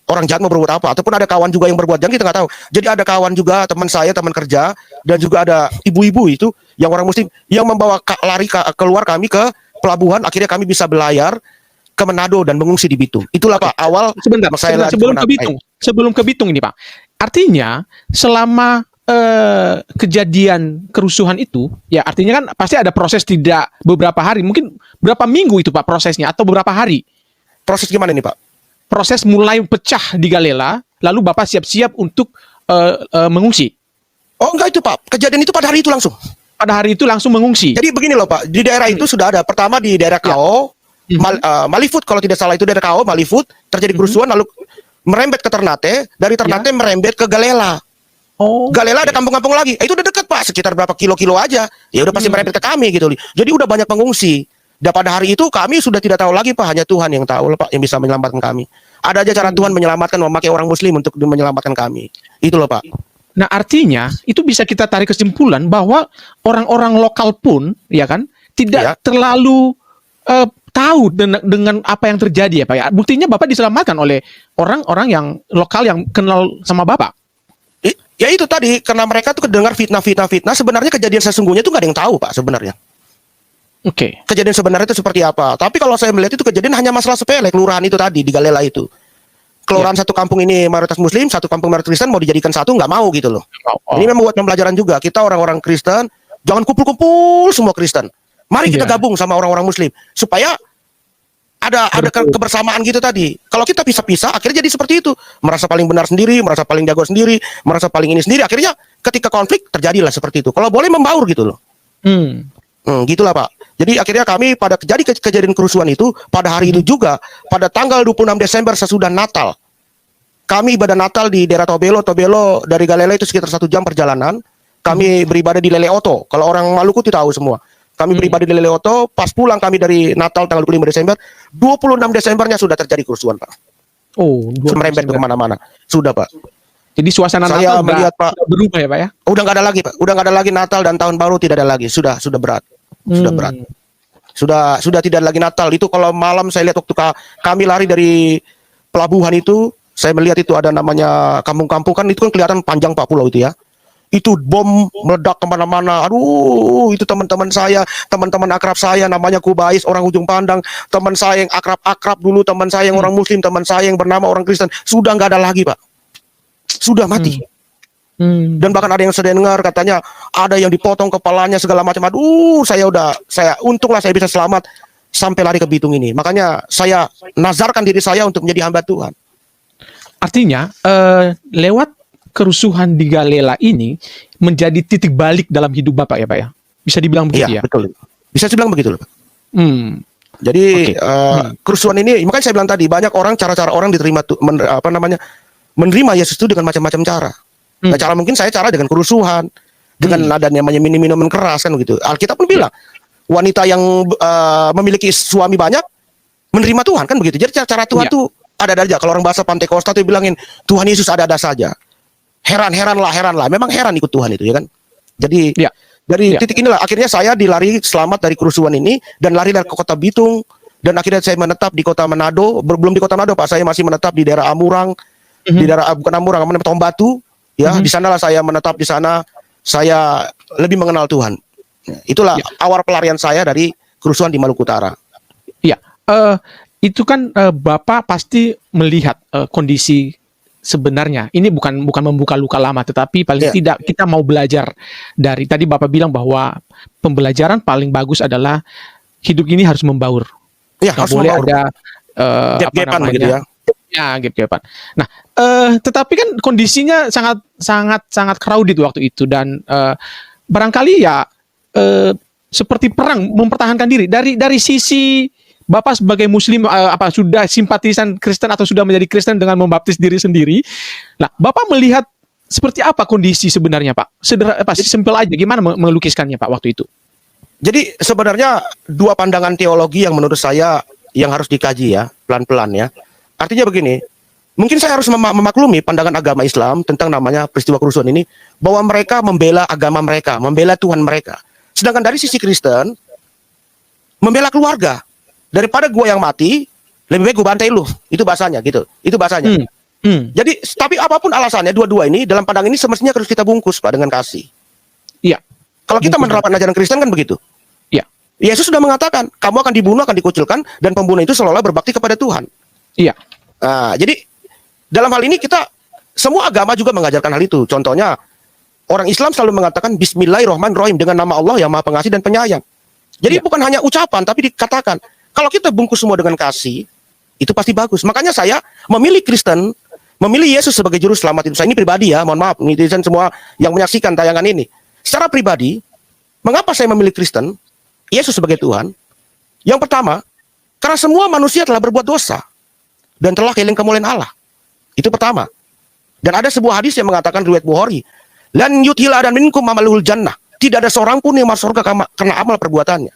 orang jahat mau berbuat apa, ataupun ada kawan juga yang berbuat jahat, kita nggak tahu. Jadi ada kawan juga, teman saya, teman kerja, dan juga ada ibu-ibu itu yang orang Muslim yang membawa keluar kami ke pelabuhan. Akhirnya kami bisa belayar ke Manado dan mengungsi di Bitung. Itulah Pak awal.
Sebentar, sebelum ke Bitung ini Pak. Artinya selama kejadian kerusuhan itu, ya artinya kan pasti ada proses, tidak beberapa hari, mungkin berapa minggu itu Pak prosesnya, atau beberapa hari?
Proses gimana nih Pak?
Proses mulai pecah di Galela, lalu Bapak siap-siap untuk mengungsi.
Oh enggak itu Pak, kejadian itu pada hari itu langsung.
Pada hari itu langsung mengungsi.
Jadi begini loh Pak, di daerah itu sudah ada. Pertama di daerah Kao, Malifut kalau tidak salah itu daerah Kao, Malifut, terjadi kerusuhan, lalu merembet ke Ternate, dari Ternate merembet ke Galela.
Oh,
Galela ada kampung-kampung lagi. Itu udah dekat Pak, sekitar berapa kilo-kilo aja. Ya udah pasti merembet ke kami gitu. Jadi udah banyak pengungsi. Dan pada hari itu kami sudah tidak tahu lagi Pak, hanya Tuhan yang tahu Pak yang bisa menyelamatkan kami. Ada aja cara Tuhan menyelamatkan, memakai orang Muslim untuk menyelamatkan kami. Itu loh Pak.
Nah artinya itu bisa kita tarik kesimpulan bahwa orang-orang lokal pun, ya kan, tidak terlalu tahu dengan apa yang terjadi ya Pak ya. Buktinya Bapak diselamatkan oleh orang-orang yang lokal yang kenal sama Bapak.
Ya itu tadi, karena mereka tuh kedengar fitnah. Sebenarnya kejadian sesungguhnya tuh nggak ada yang tahu Pak sebenarnya.
Oke.
Kejadian sebenarnya itu seperti apa? Tapi kalau saya melihat itu kejadian hanya masalah sepele, kelurahan itu tadi di Galela itu. Kelurahan satu kampung ini mayoritas Muslim, satu kampung mayoritas Kristen, mau dijadikan satu nggak mau gitu loh. Ini memang buat pembelajaran juga. Kita orang-orang Kristen jangan kumpul-kumpul semua Kristen. Mari kita gabung sama orang-orang Muslim supaya ada kebersamaan gitu tadi. Kalau kita pisah-pisah, akhirnya jadi seperti itu. Merasa paling benar sendiri, merasa paling jago sendiri, merasa paling ini sendiri. Akhirnya ketika konflik terjadilah seperti itu. Kalau boleh membaur gitu loh. Gitulah Pak. Jadi akhirnya kami pada kejadian kerusuhan itu pada hari itu juga pada tanggal 26 Desember sesudah Natal. Kami ibadah Natal di daerah Tobelo dari Galilea itu sekitar 1 jam perjalanan. Kami beribadah di Leleoto. Kalau orang Maluku tidak tahu semua. Kami beribadah di Leleoto. Pas pulang kami dari Natal tanggal 25 Desember, 26 Desembernya sudah terjadi kerusuhan, Pak.
Oh,
Merembet ke kemana-mana. Sudah, Pak.
Jadi suasana
Saya
Natal
melihat, Pak,
sudah berubah ya Pak ya?
udah nggak ada lagi, Pak. Udah nggak ada lagi Natal dan Tahun Baru, tidak ada lagi. Sudah berat. Sudah berat. Sudah tidak ada lagi Natal. Itu kalau malam saya lihat waktu kami lari dari pelabuhan itu, saya melihat itu ada namanya kampung-kampung, kan itu kan kelihatan panjang Pak pulau itu ya. Itu bom meledak kemana-mana. Aduh, itu teman-teman saya, teman-teman akrab saya, namanya Kubais, orang Ujung Pandang. Teman saya yang akrab-akrab dulu, teman saya yang orang Muslim, teman saya yang bernama orang Kristen, sudah nggak ada lagi, Pak. Sudah mati. Dan bahkan ada yang saya dengar katanya ada yang dipotong kepalanya segala macam. Aduh, saya untunglah saya bisa selamat sampai lari ke Bitung ini. Makanya saya nazarkan diri saya untuk menjadi hamba Tuhan.
Artinya lewat kerusuhan di Galela ini menjadi titik balik dalam hidup Bapak ya Pak ya? Bisa dibilang begitu ya?
Iya, betul. Bisa dibilang begitu, Pak. Jadi kerusuhan ini, makanya saya bilang tadi banyak orang, cara-cara orang diterima menerima Yesus itu dengan macam-macam cara. Nah, cara mungkin saya dengan kerusuhan, dengan ada namanya minuman keras kan begitu. Alkitab pun bilang wanita yang memiliki suami banyak menerima Tuhan kan begitu. Jadi cara Tuhan tuh ada aja. Kalau orang bahasa Pantekosta tuh bilangin Tuhan Yesus ada saja. Heran lah. Memang heran ikut Tuhan itu ya kan. Jadi dari titik inilah akhirnya saya dilari selamat dari kerusuhan ini dan lari dari ke kota Bitung dan akhirnya saya menetap di kota Manado. Belum di kota Manado Pak, saya masih menetap di daerah Amurang, di daerah bukan Amurang, namanya Tombatu. Ya, di sanalah saya menetap, di sana saya lebih mengenal Tuhan. Itulah awal pelarian saya dari kerusuhan di Maluku Utara.
Iya, itu kan Bapak pasti melihat kondisi sebenarnya. Ini bukan membuka luka lama, tetapi paling tidak kita mau belajar dari tadi Bapak bilang bahwa pembelajaran paling bagus adalah hidup ini harus membaur.
Iya,
Nggak
harus
boleh
membaur.
ada
Gap-gapan begitu ya.
Ya, gap-gapan. Nah, tetapi kan kondisinya sangat crowded waktu itu dan barangkali ya seperti perang mempertahankan diri dari sisi Bapak sebagai Muslim sudah simpatisan Kristen atau sudah menjadi Kristen dengan membaptis diri sendiri. Nah, Bapak melihat seperti apa kondisi sebenarnya, Pak? Simpel aja, gimana melukiskannya, Pak, waktu itu?
Jadi sebenarnya dua pandangan teologi yang menurut saya yang harus dikaji ya, pelan-pelan ya. Artinya begini, mungkin saya harus memaklumi pandangan agama Islam tentang namanya peristiwa kerusuhan ini, bahwa mereka membela agama mereka, membela Tuhan mereka. Sedangkan dari sisi Kristen, membela keluarga. Daripada gua yang mati, lebih baik gua bantai lu. Itu bahasanya gitu. Itu bahasanya. Jadi, tapi apapun alasannya, dua-dua ini dalam pandangan ini semestinya harus kita bungkus Pak dengan kasih.
Iya.
Kalau kita menerapkan ajaran Kristen kan begitu.
Iya.
Yesus sudah mengatakan, kamu akan dibunuh, akan dikucilkan, dan pembunuh itu seolah-olah berbakti kepada Tuhan.
Iya.
Nah, jadi dalam hal ini kita semua agama juga mengajarkan hal itu. Contohnya orang Islam selalu mengatakan Bismillahirrahmanirrahim dengan nama Allah yang Maha Pengasih dan Penyayang. Jadi bukan hanya ucapan tapi dikatakan. Kalau kita bungkus semua dengan kasih, itu pasti bagus. Makanya saya memilih Kristen, memilih Yesus sebagai juru selamat itu. Saya ini pribadi ya, mohon maaf netizen semua yang menyaksikan tayangan ini. Secara pribadi, mengapa saya memilih Kristen, Yesus sebagai Tuhan? Yang pertama, karena semua manusia telah berbuat dosa dan telah kehilangan kemuliaan Allah. Itu pertama. Dan ada sebuah hadis yang mengatakan riwayat Bukhari, lan yuthil adan minkum amalul jannah. Tidak ada seorang pun yang masuk surga karena amal perbuatannya.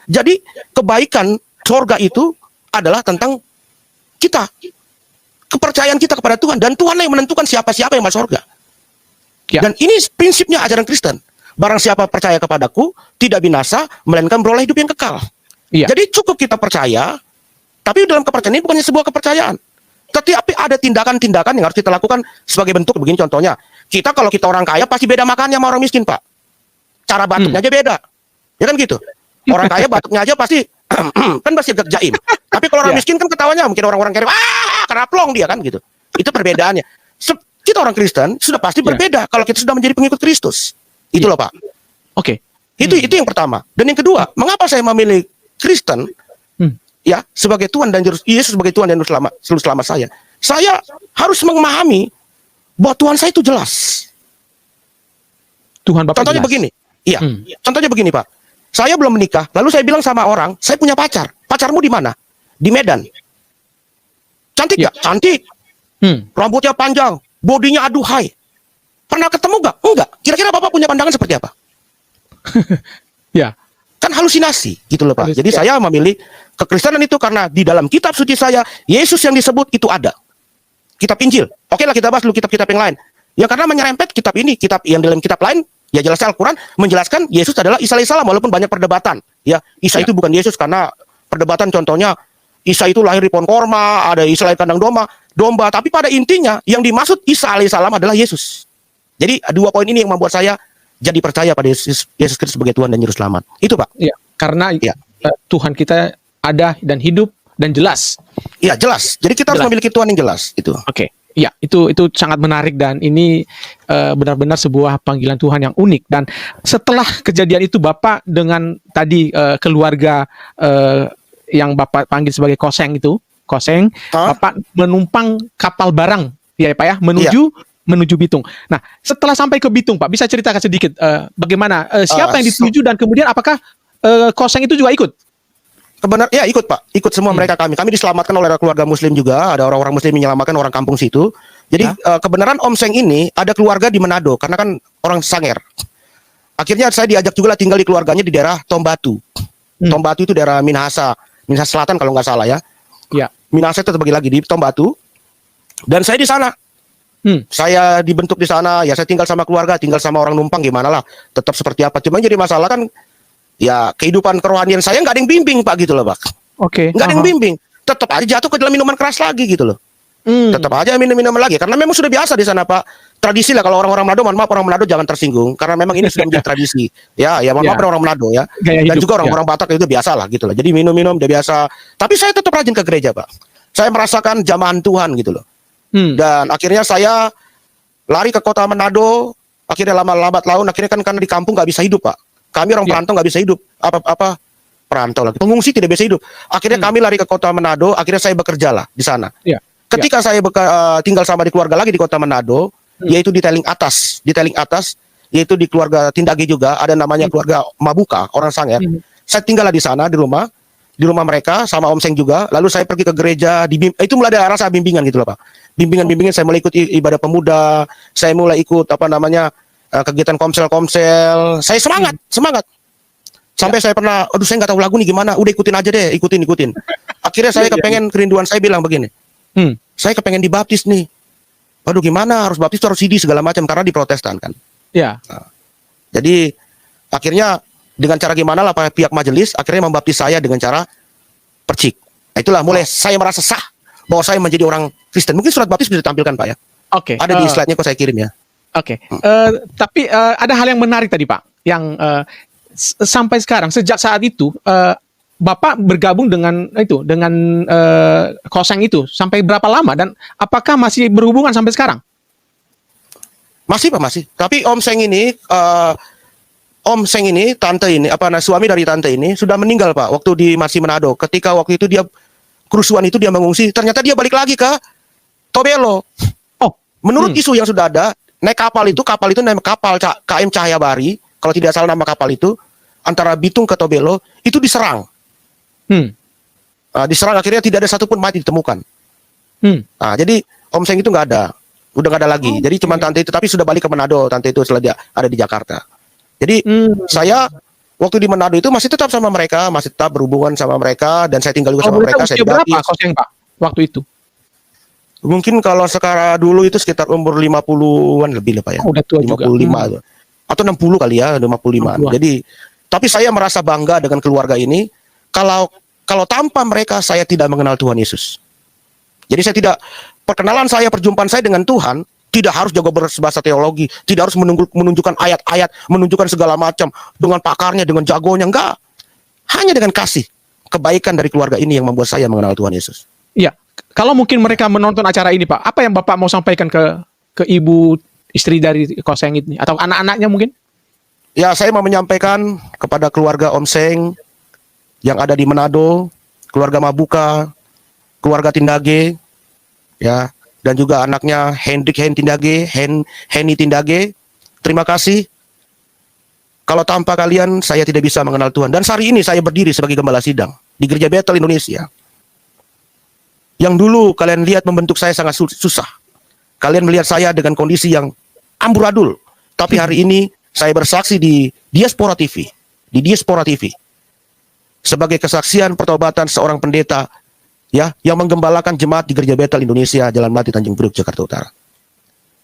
Jadi kebaikan surga itu adalah tentang kita. Kepercayaan kita kepada Tuhan dan Tuhan yang menentukan siapa-siapa yang masuk surga. Dan ini prinsipnya ajaran Kristen. Barang siapa percaya kepadaku tidak binasa melainkan beroleh hidup yang kekal. Jadi cukup kita percaya. Tapi dalam kepercayaan ini bukannya sebuah kepercayaan. Tetapi ada tindakan-tindakan yang harus kita lakukan sebagai bentuk begini contohnya. Kalau kita orang kaya pasti beda makannya sama orang miskin, Pak. Cara batuknya aja beda. Ya kan gitu. Orang kaya batuknya aja pasti kan pasti agak jaim. Tapi kalau orang miskin kan ketawanya mungkin orang-orang kaya karena plong dia kan gitu. Itu perbedaannya. Kita orang Kristen sudah pasti berbeda kalau kita sudah menjadi pengikut Kristus. Itu loh, Pak.
Oke.
Itu yang pertama. Dan yang kedua, mengapa saya memilih Kristen? Ya, sebagai Tuhan dan Yesus sebagai Tuhan dan Juru Selamat saya. Saya harus memahami bahwa Tuhan saya itu jelas.
Tuhan Bapak
Contohnya
jelas.
begini. Iya. Contohnya begini, Pak. Saya belum menikah. Lalu saya bilang sama orang, saya punya pacar. Pacarmu di mana? Di Medan. Cantik
Ya.
gak? Cantik. Rambutnya panjang, bodinya aduhai. Pernah ketemu gak? Enggak. Kira-kira Bapak punya pandangan seperti apa?
Ya.
Kan halusinasi gitu loh Pak.
Halus,
Jadi
ya.
saya memilih kekristenan itu karena di dalam kitab suci saya, Yesus yang disebut itu ada. Kitab Injil. Oke lah, kita bahas dulu kitab-kitab yang lain. Ya karena menyerempet kitab ini, kitab yang dalam kitab lain, ya jelas Al-Quran menjelaskan Yesus adalah Isa alaihissalam, walaupun banyak perdebatan. Ya, Isa
Ya.
itu bukan Yesus karena perdebatan, contohnya Isa itu lahir di pohon korma, ada Isa lahir kandang domba, tapi pada intinya yang dimaksud Isa alaihissalam adalah Yesus. Jadi dua poin ini yang membuat saya jadi percaya pada Yesus Kristus sebagai Tuhan dan Juru Selamat. Itu Pak.
Ya, karena
Ya.
Tuhan kita ada dan hidup dan jelas.
Ya jelas. Jadi kita harus
Jelas.
memiliki Tuhan yang jelas. Itu.
Oke. Ya, itu sangat menarik dan ini benar-benar sebuah panggilan Tuhan yang unik. Dan setelah kejadian itu Bapak dengan tadi keluarga yang Bapak panggil sebagai Koseng itu, Koseng,
Hah?
Bapak menumpang kapal barang, ya Pak ya, menuju Bitung. Nah, setelah sampai ke Bitung, Pak, bisa ceritakan sedikit bagaimana siapa yang dituju dan kemudian apakah Koseng itu juga ikut?
Ya ikut Pak, ikut semua mereka kami. Kami diselamatkan oleh keluarga Muslim juga. Ada orang-orang Muslim menyelamatkan orang kampung situ. Jadi kebenaran Om Seng ini ada keluarga di Manado karena kan orang Sanger. Akhirnya saya diajak juga lah tinggal di keluarganya di daerah Tombatu. Tombatu itu daerah Minahasa Selatan kalau nggak salah ya.
Ya.
Minahasa itu terbagi lagi di Tombatu. Dan saya di sana. Saya dibentuk di sana. Ya saya tinggal sama keluarga, tinggal sama orang numpang gimana lah. Tetap seperti apa. Cuma jadi masalah kan. Ya kehidupan kerohanian saya nggak ada yang bimbing Pak gitu loh Pak.
Oke.
Nggak ada yang bimbing. Tetap aja jatuh ke dalam minuman keras lagi gitu loh. Tetap aja minum-minum lagi. Karena memang sudah biasa di sana Pak. Tradisi lah kalau orang-orang Manado, mohon maaf orang Manado jangan tersinggung. Karena memang ini sudah menjadi tradisi. Ya mohon maaf orang Manado ya.
Gaya
Dan
hidup,
juga orang-orang Batak itu biasa lah gitu loh. Jadi minum-minum udah biasa. Tapi saya tetap rajin ke gereja Pak. Saya merasakan jamahan Tuhan gitu loh. Dan akhirnya saya lari ke kota Manado. Akhirnya lambat laun. Akhirnya kan karena di kampung nggak bisa hidup Pak. Kami orang perantau nggak bisa hidup. Apa perantau lagi. Pengungsi tidak bisa hidup. Akhirnya kami lari ke kota Manado. Akhirnya saya bekerja lah di sana.
Ya.
Ketika saya tinggal sama di keluarga lagi di kota Manado, yaitu di Teling Atas, yaitu di keluarga Tindage juga, ada namanya keluarga Mabuka, orang Sanger. Saya tinggal di sana di rumah mereka sama Om Seng juga. Lalu saya pergi ke gereja, itu mulai ada rasa bimbingan gitu loh Pak. Bimbingan saya mulai ikut ibadah pemuda, saya mulai ikut kegiatan komsel. Saya semangat. Sampai saya pernah, aduh saya nggak tahu lagu nih gimana, udah ikutin aja deh, ikutin. Akhirnya saya kepengen kerinduan saya bilang begini, saya kepengen dibaptis nih. Waduh gimana, harus baptis harus CD segala macam karena di Protestan kan.
Ya.
Jadi akhirnya dengan cara gimana lah pihak majelis akhirnya membaptis saya dengan cara percik. Nah, itulah mulai saya merasa sah bahwa saya menjadi orang Kristen. Mungkin surat baptis bisa ditampilkan Pak ya.
Oke.
Ada di slide-nya kok saya kirim ya.
Oke. Tapi ada hal yang menarik tadi Pak, yang sampai sekarang sejak saat itu Bapak bergabung dengan Koseng itu sampai berapa lama dan apakah masih berhubungan sampai sekarang?
Masih Pak, masih. Tapi Om Seng ini, tante ini, suami dari tante ini sudah meninggal Pak waktu di Marsi Manado. Ketika waktu itu dia kerusuhan itu dia mengungsi, ternyata dia balik lagi ke Tobelo.
Oh,
menurut isu yang sudah ada, naik kapal itu naik kapal KM Cahaya Bari, kalau tidak salah nama kapal itu, antara Bitung ke Tobelo, itu diserang. Diserang akhirnya tidak ada satupun mati ditemukan. Jadi Om Seng itu nggak ada. Udah nggak ada lagi. Jadi cuma tante itu, tapi sudah balik ke Manado. Tante itu setelah dia ada di Jakarta. Jadi saya waktu di Manado itu masih tetap sama mereka, masih tetap berhubungan sama mereka, dan saya tinggal juga sama mereka. Saya
berapa
dibaptis.
Koseng Pak waktu itu?
Mungkin kalau sekarang dulu itu sekitar umur 50-an lebih lah Pak ya.
Udah tua
55
juga.
Atau 60 kali ya, 55. Jadi tapi saya merasa bangga dengan keluarga ini. Kalau tanpa mereka saya tidak mengenal Tuhan Yesus. Jadi saya tidak, perjumpaan saya dengan Tuhan tidak harus jago berbahasa teologi, tidak harus menunjukkan ayat-ayat, menunjukkan segala macam dengan pakarnya, dengan jagonya, enggak. Hanya dengan kasih, kebaikan dari keluarga ini yang membuat saya mengenal Tuhan Yesus.
Iya. Kalau mungkin mereka menonton acara ini Pak, apa yang Bapak mau sampaikan ke ibu istri dari Koseng ini atau anak-anaknya mungkin?
Ya, saya mau menyampaikan kepada keluarga Om Seng yang ada di Manado, keluarga Mabuka, keluarga Tindage, ya, dan juga anaknya Hendrik Tindage, Henny Tindage. Terima kasih Kalau tanpa kalian, saya tidak bisa mengenal Tuhan. Dan hari ini saya berdiri sebagai gembala sidang di Gereja Bethel Indonesia. Yang dulu kalian lihat membentuk saya sangat susah. Kalian melihat saya dengan kondisi yang amburadul. Tapi hari ini saya bersaksi di Diaspora TV. Di Diaspora TV. Sebagai kesaksian pertobatan seorang pendeta ya yang menggembalakan jemaat di Gereja Bethel Indonesia, Jalan Melati, Tanjung Priok, Jakarta Utara.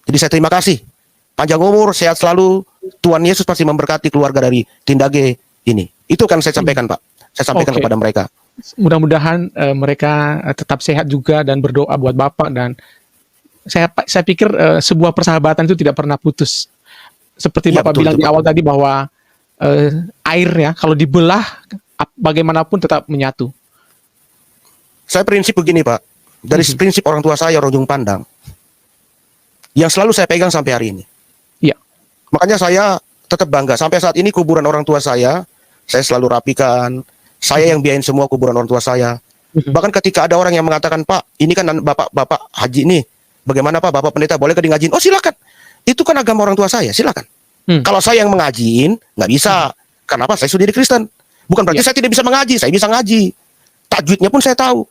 Jadi saya terima kasih. Panjang umur, sehat selalu. Tuhan Yesus pasti memberkati keluarga dari Tindage ini. Itu kan saya sampaikan, Pak. Saya sampaikan kepada mereka.
Mudah-mudahan mereka tetap sehat juga dan berdoa buat Bapak, dan saya pikir sebuah persahabatan itu tidak pernah putus. Seperti
Ya,
Bapak
betul,
bilang
betul,
di awal tadi bahwa air ya kalau dibelah bagaimanapun tetap menyatu.
Saya prinsip begini, Pak. Dari prinsip orang tua saya, orang Ujung Pandang, yang selalu saya pegang sampai hari ini.
Iya.
Makanya saya tetap bangga. Sampai saat ini kuburan orang tua saya selalu rapikan. Saya yang biayain semua kuburan orang tua saya. Bahkan ketika ada orang yang mengatakan, Pak, ini kan bapak haji nih. Bagaimana Pak, Bapak pendeta, boleh ke di ngajiin? Oh silakan. Itu kan agama orang tua saya, silakan. Kalau saya yang mengajiin, nggak bisa. Kenapa? Saya sudah jadi Kristen. Bukan berarti saya tidak bisa mengaji, saya bisa ngaji. Tajwidnya pun saya tahu.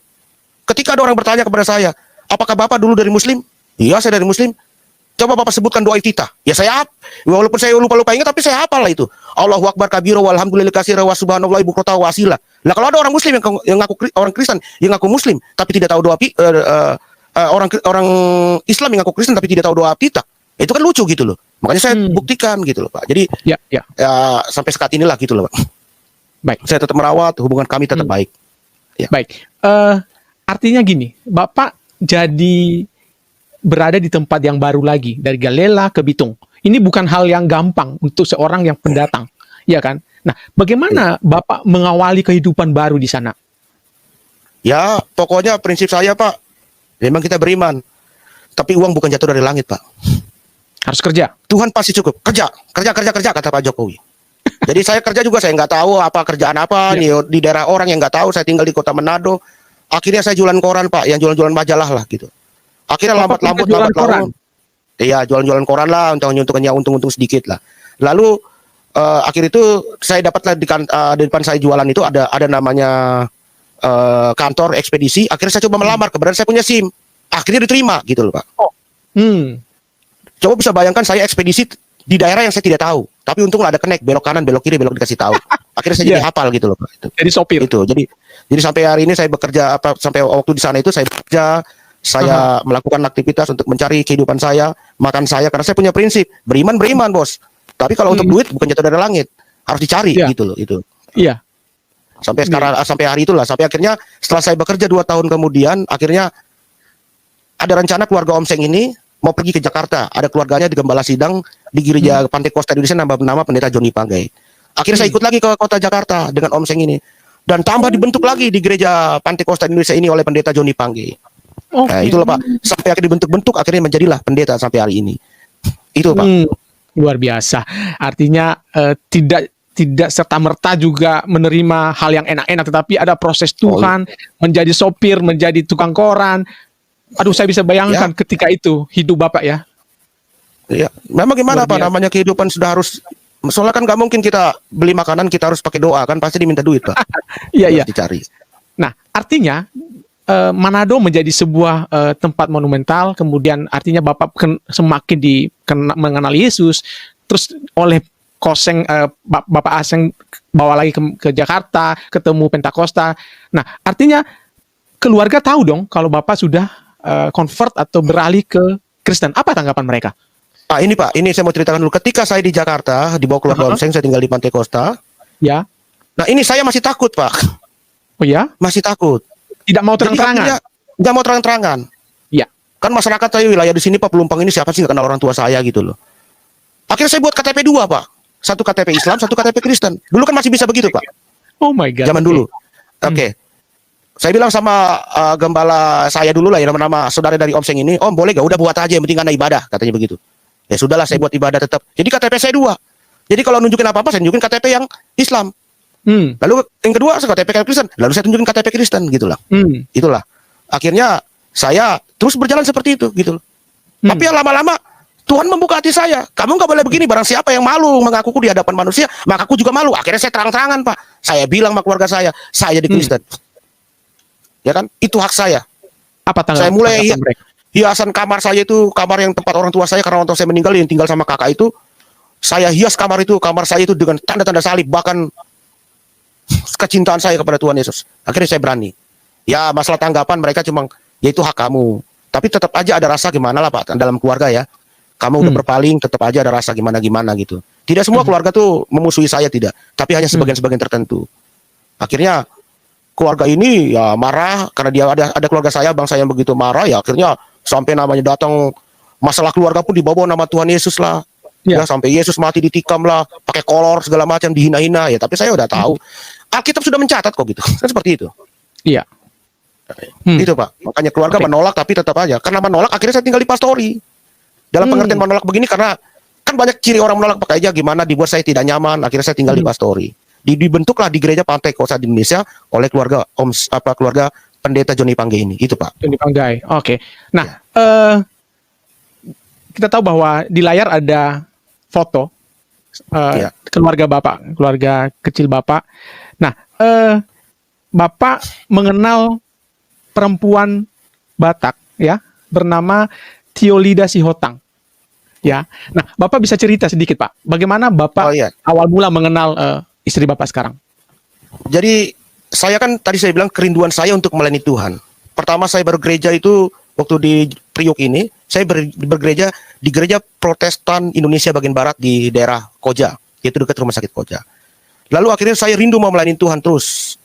Ketika ada orang bertanya kepada saya, apakah Bapak dulu dari Muslim? Iya, saya dari Muslim. Coba Bapak sebutkan doa iftitah. Ya saya walaupun saya lupa-lupa ingat, tapi saya hafal lah itu. Allahu Akbar kabira walhamdulillah katsira wa subhanallah bukrata wa asila. Lah kalau ada orang Muslim yang ngaku orang Kristen, yang ngaku Muslim tapi tidak tahu doa orang Islam yang ngaku Kristen tapi tidak tahu doa iftitah. Itu kan lucu gitu loh. Makanya saya buktikan gitu loh, Pak. Jadi ya, sampai saat inilah gitu loh, Pak.
Baik.
Saya tetap merawat, hubungan kami tetap baik. Ya.
Baik. Artinya gini, Bapak jadi berada di tempat yang baru lagi, dari Galela ke Bitung. Ini bukan hal yang gampang untuk seorang yang pendatang, ya kan? Nah, bagaimana Bapak mengawali kehidupan baru di sana?
Ya, pokoknya prinsip saya, Pak, memang kita beriman, tapi uang bukan jatuh dari langit, Pak.
Harus kerja.
Tuhan pasti cukup. Kerja, kata Pak Jokowi. Jadi saya kerja juga, saya nggak tahu apa kerjaan apa di daerah orang yang nggak tahu. Saya tinggal di kota Manado. Akhirnya saya jualan koran, Pak, yang jualan-jualan majalah lah gitu. Akhirnya lambat laun. Iya, jualan-jualan koran lah untuk untung sedikit lah. Lalu akhir itu saya dapatlah di depan saya jualan itu ada namanya kantor ekspedisi. Akhirnya saya coba melamar, kebetulan saya punya SIM. Akhirnya diterima gitu loh, Pak. Coba bisa bayangkan saya ekspedisi di daerah yang saya tidak tahu. Tapi untunglah ada connect, belok kanan, belok kiri, belok dikasih tahu. Akhirnya saya jadi hafal gitu loh, Pak.
Jadi sopir.
Itu. Jadi sampai hari ini saya bekerja sampai waktu di sana itu saya bekerja. Saya melakukan aktivitas untuk mencari kehidupan saya, makan saya, karena saya punya prinsip beriman Bos. Tapi kalau untuk duit bukan jatuh dari langit, harus dicari gitu loh itu.
Iya.
Sampai sekarang sampai hari itulah, sampai akhirnya setelah saya bekerja 2 tahun kemudian, akhirnya ada rencana keluarga Om Seng ini mau pergi ke Jakarta. Ada keluarganya di Gembala Sidang di Gereja Pantai Kosta Indonesia, nama pendeta Joni Panggai. Akhirnya saya ikut lagi ke kota Jakarta dengan Om Seng ini, dan tambah dibentuk lagi di Gereja Pantai Kosta Indonesia ini oleh pendeta Joni Panggai. Nah, itulah Pak, sampai akhirnya dibentuk-bentuk, akhirnya menjadilah pendeta sampai hari ini. Itu Pak.
Luar biasa. Artinya tidak serta-merta juga menerima hal yang enak-enak, tetapi ada proses Tuhan, menjadi sopir, menjadi tukang koran. Aduh, saya bisa bayangkan ketika itu hidup Bapak ya. Iya, memang gimana Pak, namanya kehidupan sudah harus, soalnya kan nggak mungkin kita beli makanan, kita harus pakai doa, kan pasti diminta duit Pak. Iya. Dicari. Nah, artinya Manado menjadi sebuah tempat monumental, kemudian artinya Bapak semakin mengenal Yesus, terus oleh Bapak Aseng bawa lagi ke Jakarta, ketemu Pentakosta. Nah, artinya keluarga tahu dong kalau Bapak sudah convert atau beralih ke Kristen. Apa tanggapan mereka? Ini Pak, ini saya mau ceritakan dulu. Ketika saya di Jakarta, dibawa keluarga Om Seng, saya tinggal di Pantai Kosta. Ya. Nah, ini saya masih takut Pak. Oh ya? Masih takut. Tidak mau terang-terangan. Tidak mau terang-terangan. Iya. Kan masyarakat saya wilayah di sini Pak, Pelumpang ini siapa sih nggak kenal orang tua saya gitu loh. Akhirnya saya buat KTP 2 Pak. Satu KTP Islam, satu KTP Kristen. Dulu kan masih bisa begitu Pak. Oh my God. Zaman dulu. Oke. Saya bilang sama gembala saya dulu lah, yang nama saudara dari Om Seng ini, Om boleh gak? Udah buat aja, yang penting anda ibadah, katanya begitu. Ya sudahlah, saya buat ibadah tetap. Jadi KTP saya 2. Jadi kalau nunjukin apa-apa, saya nunjukin KTP yang Islam. Lalu yang kedua saya KTP Kristen, lalu saya tunjukin KTP Kristen gitulah. Itulah. Akhirnya saya terus berjalan seperti itu gitu. Tapi lama-lama
Tuhan membuka hati saya. Kamu nggak boleh begini. Barang siapa yang malu mengakuku di hadapan manusia, maka aku juga malu. Akhirnya saya terang-terangan, Pak. Saya bilang sama keluarga saya di Kristen. Ya kan? Itu hak saya.
Apa
Saya mulai
tanggapan mereka?
hiasan kamar saya itu, kamar yang tempat orang tua saya, karena orang tua saya meninggal, yang tinggal sama kakak itu, saya hias kamar saya itu dengan tanda-tanda salib, bahkan kecintaan saya kepada Tuhan Yesus. Akhirnya saya berani. Ya, masalah tanggapan mereka cuma, ya itu hak kamu. Tapi tetap aja ada rasa gimana lah Pak, dalam keluarga ya. Kamu udah berpaling, tetap aja ada rasa gimana-gimana gitu. Tidak semua keluarga tuh memusuhi saya, tidak. Tapi hanya sebagian-sebagian tertentu. Akhirnya keluarga ini ya marah karena dia ada keluarga saya, bangsa yang begitu marah, ya akhirnya sampai namanya datang masalah keluarga pun dibawa nama Tuhan Yesus lah. Ya, sampai Yesus mati ditikam lah, pakai kolor segala macam, dihina-hina ya. Tapi saya udah tahu. Alkitab sudah mencatat kok gitu. Kan seperti itu.
Iya.
Itu Pak. Makanya keluarga menolak, tapi tetap aja. Karena menolak akhirnya saya tinggal di pastori. Dalam pengertian menolak begini, karena kan banyak ciri orang menolak pakai aja gimana, dibuat saya tidak nyaman, akhirnya saya tinggal di pastori. Dibentuklah di gereja Pantai Kosta di Indonesia oleh keluarga keluarga pendeta Joni Panggai ini. Itu Pak.
Joni Panggai. Oke. Nah, kita tahu bahwa di layar ada foto keluarga Bapak, keluarga kecil Bapak. Nah, Bapak mengenal perempuan Batak ya bernama Tiolida Sihotang. Ya. Nah, Bapak bisa cerita sedikit, Pak. Bagaimana Bapak awal mula mengenal istri Bapak sekarang?
Jadi, saya kan tadi saya bilang kerinduan saya untuk melayani Tuhan. Pertama saya bergereja itu waktu di Priuk ini, saya bergereja di gereja Protestan Indonesia bagian barat di daerah Koja, yaitu dekat rumah sakit Koja. Lalu akhirnya saya rindu mau melayani Tuhan terus.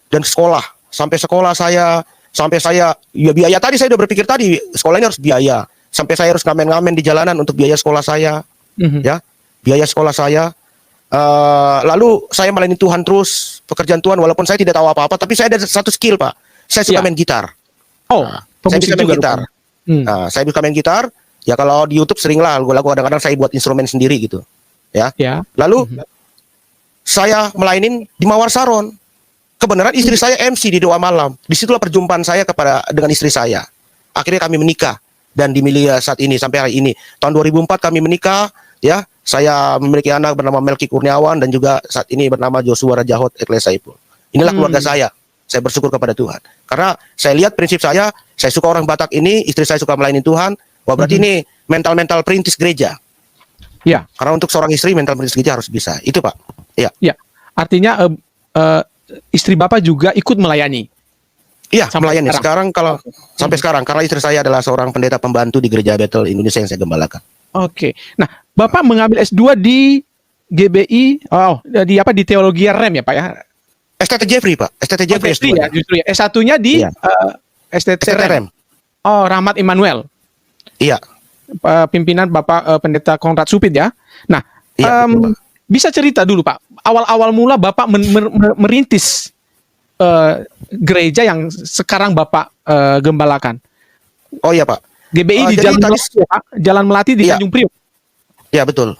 Dan sekolah, sampai saya ya biaya tadi saya udah berpikir tadi, sekolah ini harus biaya. Sampai saya harus ngamen-ngamen di jalanan untuk biaya sekolah saya. Ya, biaya sekolah saya. Lalu saya melayani Tuhan terus, pekerjaan Tuhan walaupun saya tidak tahu apa-apa, tapi saya ada satu skill Pak. Saya suka main gitar. Saya bisa main gitar. Saya bisa main gitar. Ya kalau di YouTube seringlah lagu-lagu, kadang-kadang saya buat instrumen sendiri gitu. Ya. Lalu saya melayanin di Mawar Saron. Kebenaran istri saya MC di doa malam. Disitulah perjumpaan saya dengan istri saya. Akhirnya kami menikah dan dimiliki saat ini sampai hari ini. Tahun 2004 kami menikah. Ya, saya memiliki anak bernama Melki Kurniawan dan juga saat ini bernama Joshua Rajahot Ekles Saipul. Inilah keluarga saya. Saya bersyukur kepada Tuhan. Karena saya lihat prinsip saya suka orang Batak ini, istri saya suka melayani Tuhan. Wah, berarti ini mental perintis gereja.
Ya.
Karena untuk seorang istri mental perintis gereja harus bisa. Itu Pak. Ya.
Ya. Artinya istri Bapak juga ikut melayani.
Iya, melayani. Sekarang kalau sampai sekarang karena istri saya adalah seorang pendeta pembantu di Gereja Bethel Indonesia yang saya gembalakan.
Oke. Nah, Bapak mengambil S2 di GBI, di Teologi REM ya, Pak ya?
STT Jeffrey, Pak. STT Jeffrey S2.
Ya, justru ya. S1-nya di STT REM. Oh, Rahmat Immanuel.
Iya.
Pimpinan Bapak Pendeta Konrad Supit ya. Nah, bisa cerita dulu Pak, awal-awal mula Bapak merintis gereja yang sekarang Bapak gembalakan.
Oh iya Pak.
GBI di Jalan Melati di Tanjung Priok.
Ya betul.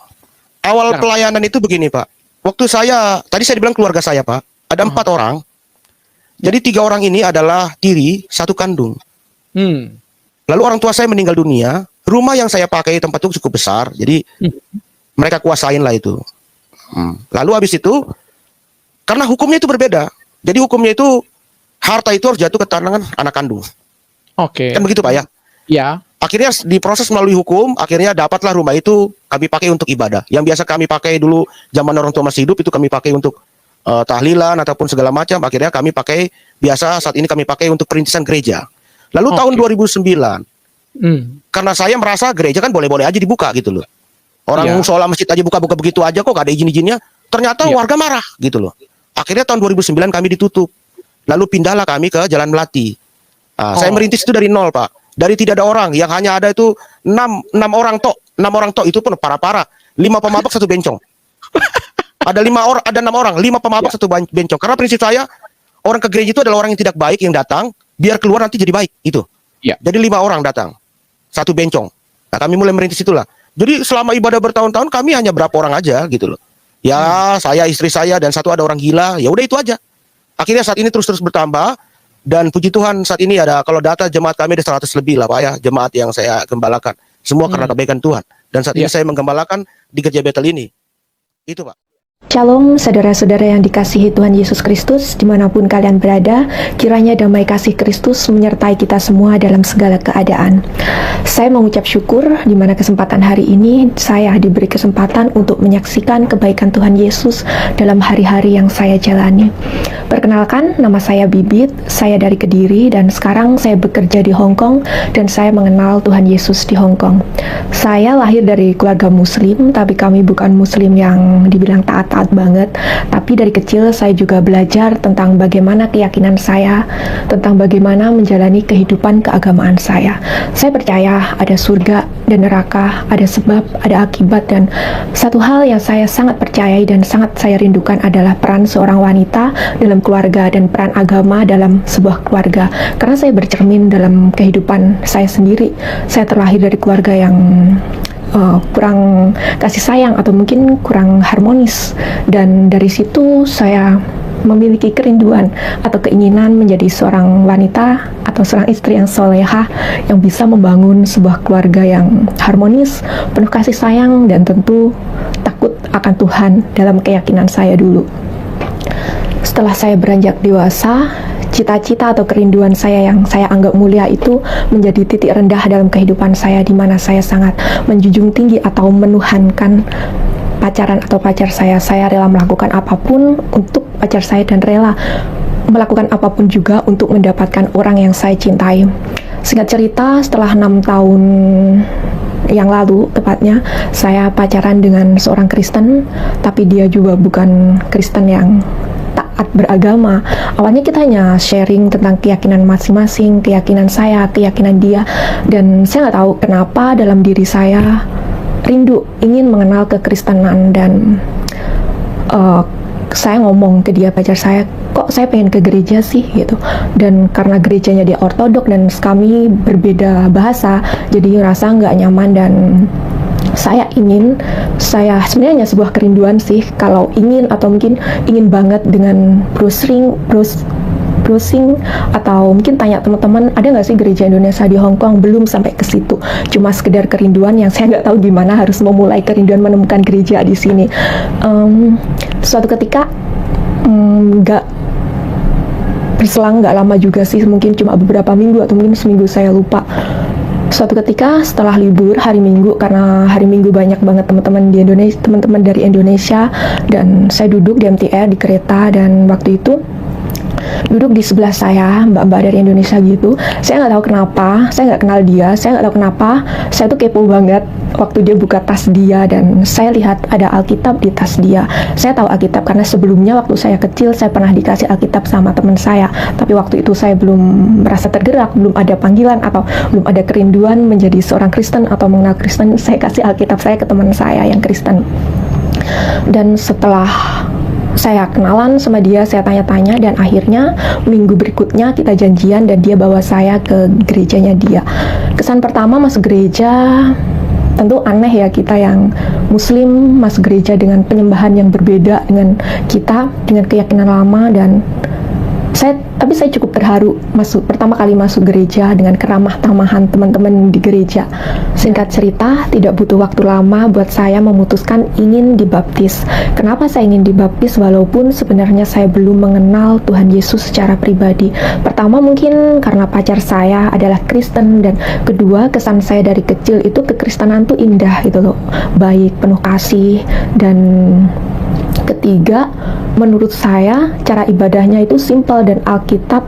Awal pelayanan itu begini Pak. Waktu tadi saya bilang keluarga saya Pak, ada 4 orang. Jadi 3 orang ini adalah tiri, 1 kandung. Lalu orang tua saya meninggal dunia. Rumah yang saya pakai tempat itu cukup besar, jadi mereka kuasain lah itu. Lalu habis itu, karena hukumnya itu berbeda. Jadi hukumnya itu harta itu harus jatuh ke tangan anak kandung.
Oke.
Kan begitu Pak ya?
Ya.
Akhirnya diproses melalui hukum, akhirnya dapatlah rumah itu kami pakai untuk ibadah. Yang biasa kami pakai dulu zaman orang tua masih hidup itu kami pakai untuk tahlilan ataupun segala macam. Akhirnya kami pakai saat ini kami pakai untuk perintisan gereja. Lalu tahun 2009, karena saya merasa gereja kan boleh-boleh aja dibuka gitu loh. Orang sholat masjid aja buka-buka begitu aja kok gak ada izin-izinnya. Ternyata warga marah gitu loh. Akhirnya tahun 2009 kami ditutup. Lalu pindahlah kami ke Jalan Melati. Saya merintis itu dari nol Pak. Dari tidak ada orang, yang hanya ada itu 6 orang tok. 6 orang tok itu pun parah-parah. 5 pemabok 1 bencong. Ada 6 orang, 5 pemabok 1 bencong. Karena prinsip saya, orang ke gereja itu adalah orang yang tidak baik yang datang, biar keluar nanti jadi baik itu. Jadi 5 orang datang, 1 bencong. Nah kami mulai merintis itulah. Jadi selama ibadah bertahun-tahun kami hanya berapa orang aja gitu loh. Ya saya, istri saya, dan 1 ada orang gila. Ya udah itu aja. Akhirnya saat ini terus bertambah. Dan puji Tuhan saat ini ada, kalau data jemaat kami ada 100 lebih lah Pak ya, jemaat yang saya gembalakan. Semua karena kebaikan Tuhan. Dan saat ini
Ya.
saya menggembalakan di gereja Betel ini. Itu Pak.
Shalom saudara-saudara yang dikasihi Tuhan Yesus Kristus, dimanapun kalian berada, kiranya damai kasih Kristus menyertai kita semua dalam segala keadaan. Saya mengucap syukur di mana kesempatan hari ini saya diberi kesempatan untuk menyaksikan kebaikan Tuhan Yesus dalam hari-hari yang saya jalani. Perkenalkan, nama saya Bibit, saya dari Kediri dan sekarang saya bekerja di Hong Kong dan saya mengenal Tuhan Yesus di Hong Kong. Saya lahir dari keluarga Muslim, tapi kami bukan Muslim yang dibilang taat banget, tapi dari kecil saya juga belajar tentang bagaimana keyakinan saya, tentang bagaimana menjalani kehidupan keagamaan saya. Saya percaya ada surga dan neraka, ada sebab, ada akibat, dan satu hal yang saya sangat percayai dan sangat saya rindukan adalah peran seorang wanita dalam keluarga dan peran agama dalam sebuah keluarga. Karena saya bercermin dalam kehidupan saya sendiri, saya terlahir dari keluarga yang kurang kasih sayang atau mungkin kurang harmonis, dan dari situ saya memiliki kerinduan atau keinginan menjadi seorang wanita atau seorang istri yang solehah yang bisa membangun sebuah keluarga yang harmonis, penuh kasih sayang, dan tentu takut akan Tuhan dalam keyakinan saya dulu. Setelah saya beranjak dewasa, cita-cita atau kerinduan saya yang saya anggap mulia itu menjadi titik rendah dalam kehidupan saya, di mana saya sangat menjunjung tinggi atau menuhankan pacaran atau pacar saya. Saya rela melakukan apapun untuk pacar saya dan rela melakukan apapun juga untuk mendapatkan orang yang saya cintai. Singkat cerita, setelah 6 tahun yang lalu tepatnya, saya pacaran dengan seorang Kristen, tapi dia juga bukan Kristen yang taat beragama. Awalnya kita hanya sharing tentang keyakinan masing-masing, keyakinan saya, keyakinan dia, dan saya nggak tahu kenapa dalam diri saya rindu ingin mengenal kekristenan, dan saya ngomong ke dia, pacar saya, kok saya pengen ke gereja sih gitu. Dan karena gerejanya dia ortodok dan kami berbeda bahasa, jadi ngerasa nggak nyaman, dan saya sebenarnya hanya sebuah kerinduan sih, kalau ingin atau mungkin ingin banget dengan browsing atau mungkin tanya teman-teman ada nggak sih gereja Indonesia di Hong Kong. Belum sampai ke situ, cuma sekedar kerinduan yang saya nggak tahu gimana harus memulai kerinduan menemukan gereja di sini. Suatu ketika nggak berselang nggak lama juga sih, mungkin cuma beberapa minggu atau mungkin seminggu, saya lupa. Suatu ketika setelah libur hari Minggu, karena hari Minggu banyak banget teman-teman di Indonesia, teman-teman dari Indonesia, dan saya duduk di MTR di kereta, dan waktu itu duduk di sebelah saya mbak-mbak dari Indonesia gitu. Saya nggak tahu kenapa, saya nggak kenal dia, saya nggak tahu kenapa saya tuh kepo banget waktu dia buka tas dia, dan saya lihat ada Alkitab di tas dia. Saya tahu Alkitab karena sebelumnya waktu saya kecil saya pernah dikasih Alkitab sama teman saya, tapi waktu itu saya belum merasa tergerak, belum ada panggilan atau belum ada kerinduan menjadi seorang Kristen atau mengenal Kristen. Saya kasih Alkitab saya ke teman saya yang Kristen, dan setelah saya kenalan sama dia, saya tanya-tanya, dan akhirnya minggu berikutnya kita janjian dan dia bawa saya ke gerejanya dia. Kesan pertama masuk gereja, tentu aneh ya, kita yang Muslim masuk gereja dengan penyembahan yang berbeda dengan kita, dengan keyakinan lama, dan tapi saya cukup terharu pertama kali masuk gereja dengan keramah tamahan teman-teman di gereja. Singkat cerita, tidak butuh waktu lama buat saya memutuskan ingin dibaptis. Kenapa saya ingin dibaptis walaupun sebenarnya saya belum mengenal Tuhan Yesus secara pribadi? Pertama mungkin karena pacar saya adalah Kristen, dan kedua kesan saya dari kecil itu kekristenan tuh indah gitu loh, baik, penuh kasih, dan ketiga, menurut saya cara ibadahnya itu simpel, dan kitab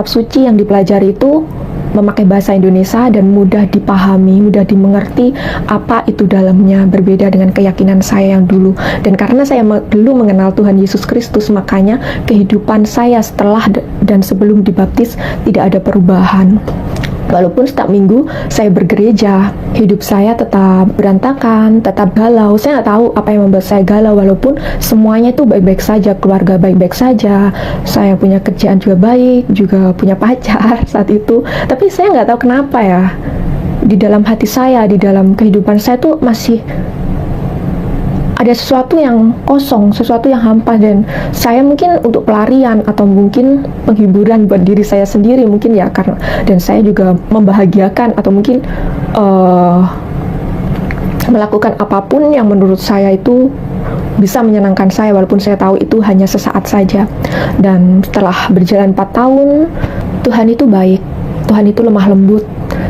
suci yang dipelajari itu memakai bahasa Indonesia dan mudah dipahami, mudah dimengerti apa itu dalamnya, berbeda dengan keyakinan saya yang dulu. Dan karena saya dulu mengenal Tuhan Yesus Kristus, makanya kehidupan saya setelah dan sebelum dibaptis tidak ada perubahan. Walaupun setiap minggu saya bergereja, hidup saya tetap berantakan, tetap galau. Saya nggak tahu apa yang membuat saya galau, walaupun semuanya itu baik-baik saja, keluarga baik-baik saja, saya punya kerjaan juga baik, juga punya pacar saat itu. Tapi saya nggak tahu kenapa ya, di dalam hati saya, di dalam kehidupan saya tuh masih ada sesuatu yang kosong, sesuatu yang hampa, dan saya mungkin untuk pelarian atau mungkin penghiburan buat diri saya sendiri mungkin ya, karena dan saya juga membahagiakan atau mungkin melakukan apapun yang menurut saya itu bisa menyenangkan saya, walaupun saya tahu itu hanya sesaat saja. Dan setelah berjalan 4 tahun, Tuhan itu baik, Tuhan itu lemah lembut,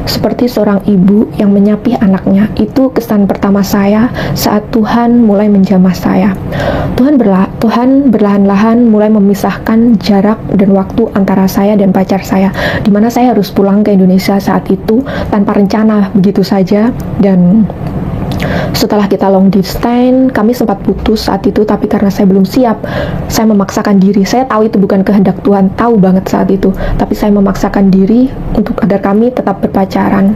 seperti seorang ibu yang menyapih anaknya. Itu kesan pertama saya saat Tuhan mulai menjamah saya. Tuhan berlahan-lahan mulai memisahkan jarak dan waktu antara saya dan pacar saya, di mana saya harus pulang ke Indonesia saat itu tanpa rencana, begitu saja. Dan setelah kita long distance, kami sempat putus saat itu, tapi karena saya belum siap, saya memaksakan diri. Saya tahu itu bukan kehendak Tuhan, tahu banget saat itu, tapi saya memaksakan diri untuk agar kami tetap berpacaran.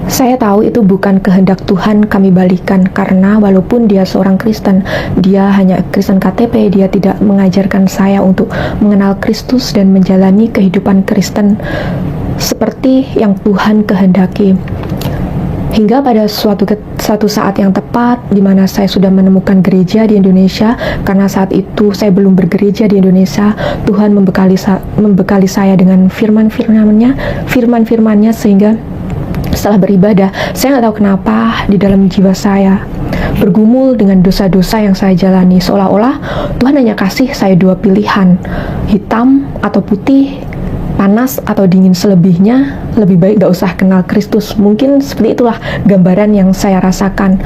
Saya tahu itu bukan kehendak Tuhan kami balikan, karena walaupun dia seorang Kristen, dia hanya Kristen KTP, dia tidak mengajarkan saya untuk mengenal Kristus dan menjalani kehidupan Kristen seperti yang Tuhan kehendaki. Hingga pada suatu saat yang tepat di mana saya sudah menemukan gereja di Indonesia, karena saat itu saya belum bergereja di Indonesia, Tuhan membekali saya dengan firman-firmannya sehingga setelah beribadah, saya nggak tahu kenapa di dalam jiwa saya bergumul dengan dosa-dosa yang saya jalani, seolah-olah Tuhan hanya kasih saya 2 pilihan, hitam atau putih, panas atau dingin. Selebihnya lebih baik gak usah kenal Kristus. Mungkin seperti itulah gambaran yang saya rasakan.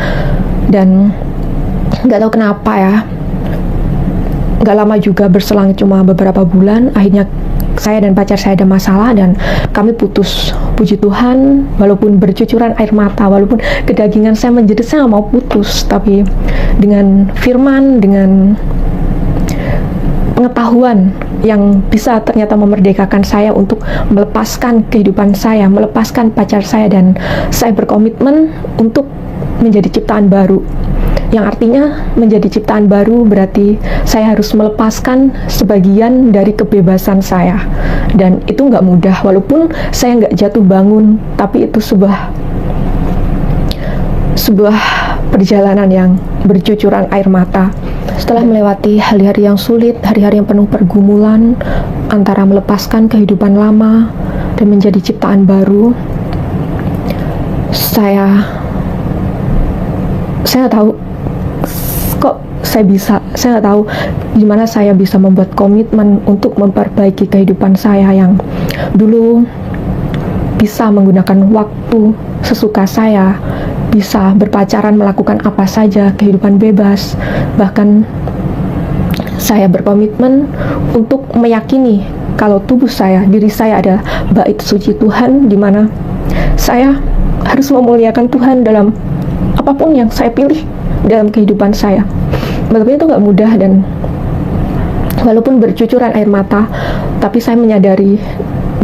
Dan gak tahu kenapa ya, gak lama juga, berselang cuma beberapa bulan, akhirnya saya dan pacar saya ada masalah dan kami putus. Puji Tuhan, walaupun bercucuran air mata, walaupun kedagingan saya menjerit, saya gak mau putus, tapi dengan firman, dengan pengetahuan yang bisa ternyata memerdekakan saya untuk melepaskan kehidupan saya, melepaskan pacar saya, dan saya berkomitmen untuk menjadi ciptaan baru. Yang artinya menjadi ciptaan baru berarti saya harus melepaskan sebagian dari kebebasan saya. Dan itu nggak mudah, walaupun saya nggak jatuh bangun, tapi itu sebuah perjalanan yang bercucuran air mata. Setelah melewati hari-hari yang sulit, hari-hari yang penuh pergumulan antara melepaskan kehidupan lama dan menjadi ciptaan baru, saya nggak tahu kok saya nggak tahu gimana saya bisa membuat komitmen untuk memperbaiki kehidupan saya yang dulu bisa menggunakan waktu sesuka saya, bisa berpacaran, melakukan apa saja, kehidupan bebas. Bahkan saya berkomitmen untuk meyakini kalau tubuh saya, diri saya adalah bait suci Tuhan, di mana saya harus memuliakan Tuhan dalam apapun yang saya pilih dalam kehidupan saya. Walaupun itu nggak mudah dan walaupun bercucuran air mata, tapi saya menyadari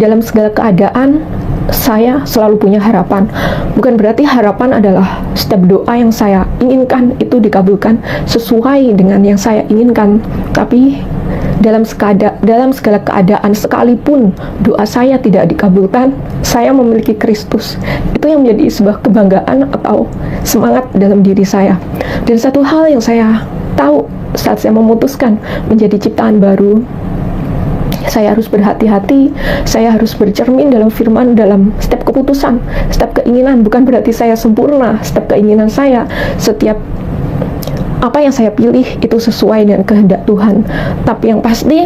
dalam segala keadaan saya selalu punya harapan. Bukan berarti harapan adalah setiap doa yang saya inginkan itu dikabulkan sesuai dengan yang saya inginkan, tapi dalam segala keadaan, sekalipun doa saya tidak dikabulkan, saya memiliki Kristus. Itu yang menjadi sebuah kebanggaan atau semangat dalam diri saya. Dan satu hal yang saya tahu saat saya memutuskan menjadi ciptaan baru, saya harus berhati-hati, saya harus bercermin dalam firman, dalam setiap keputusan, setiap keinginan. Bukan berarti saya sempurna, setiap keinginan saya, setiap apa yang saya pilih itu sesuai dengan kehendak Tuhan. Tapi yang pasti,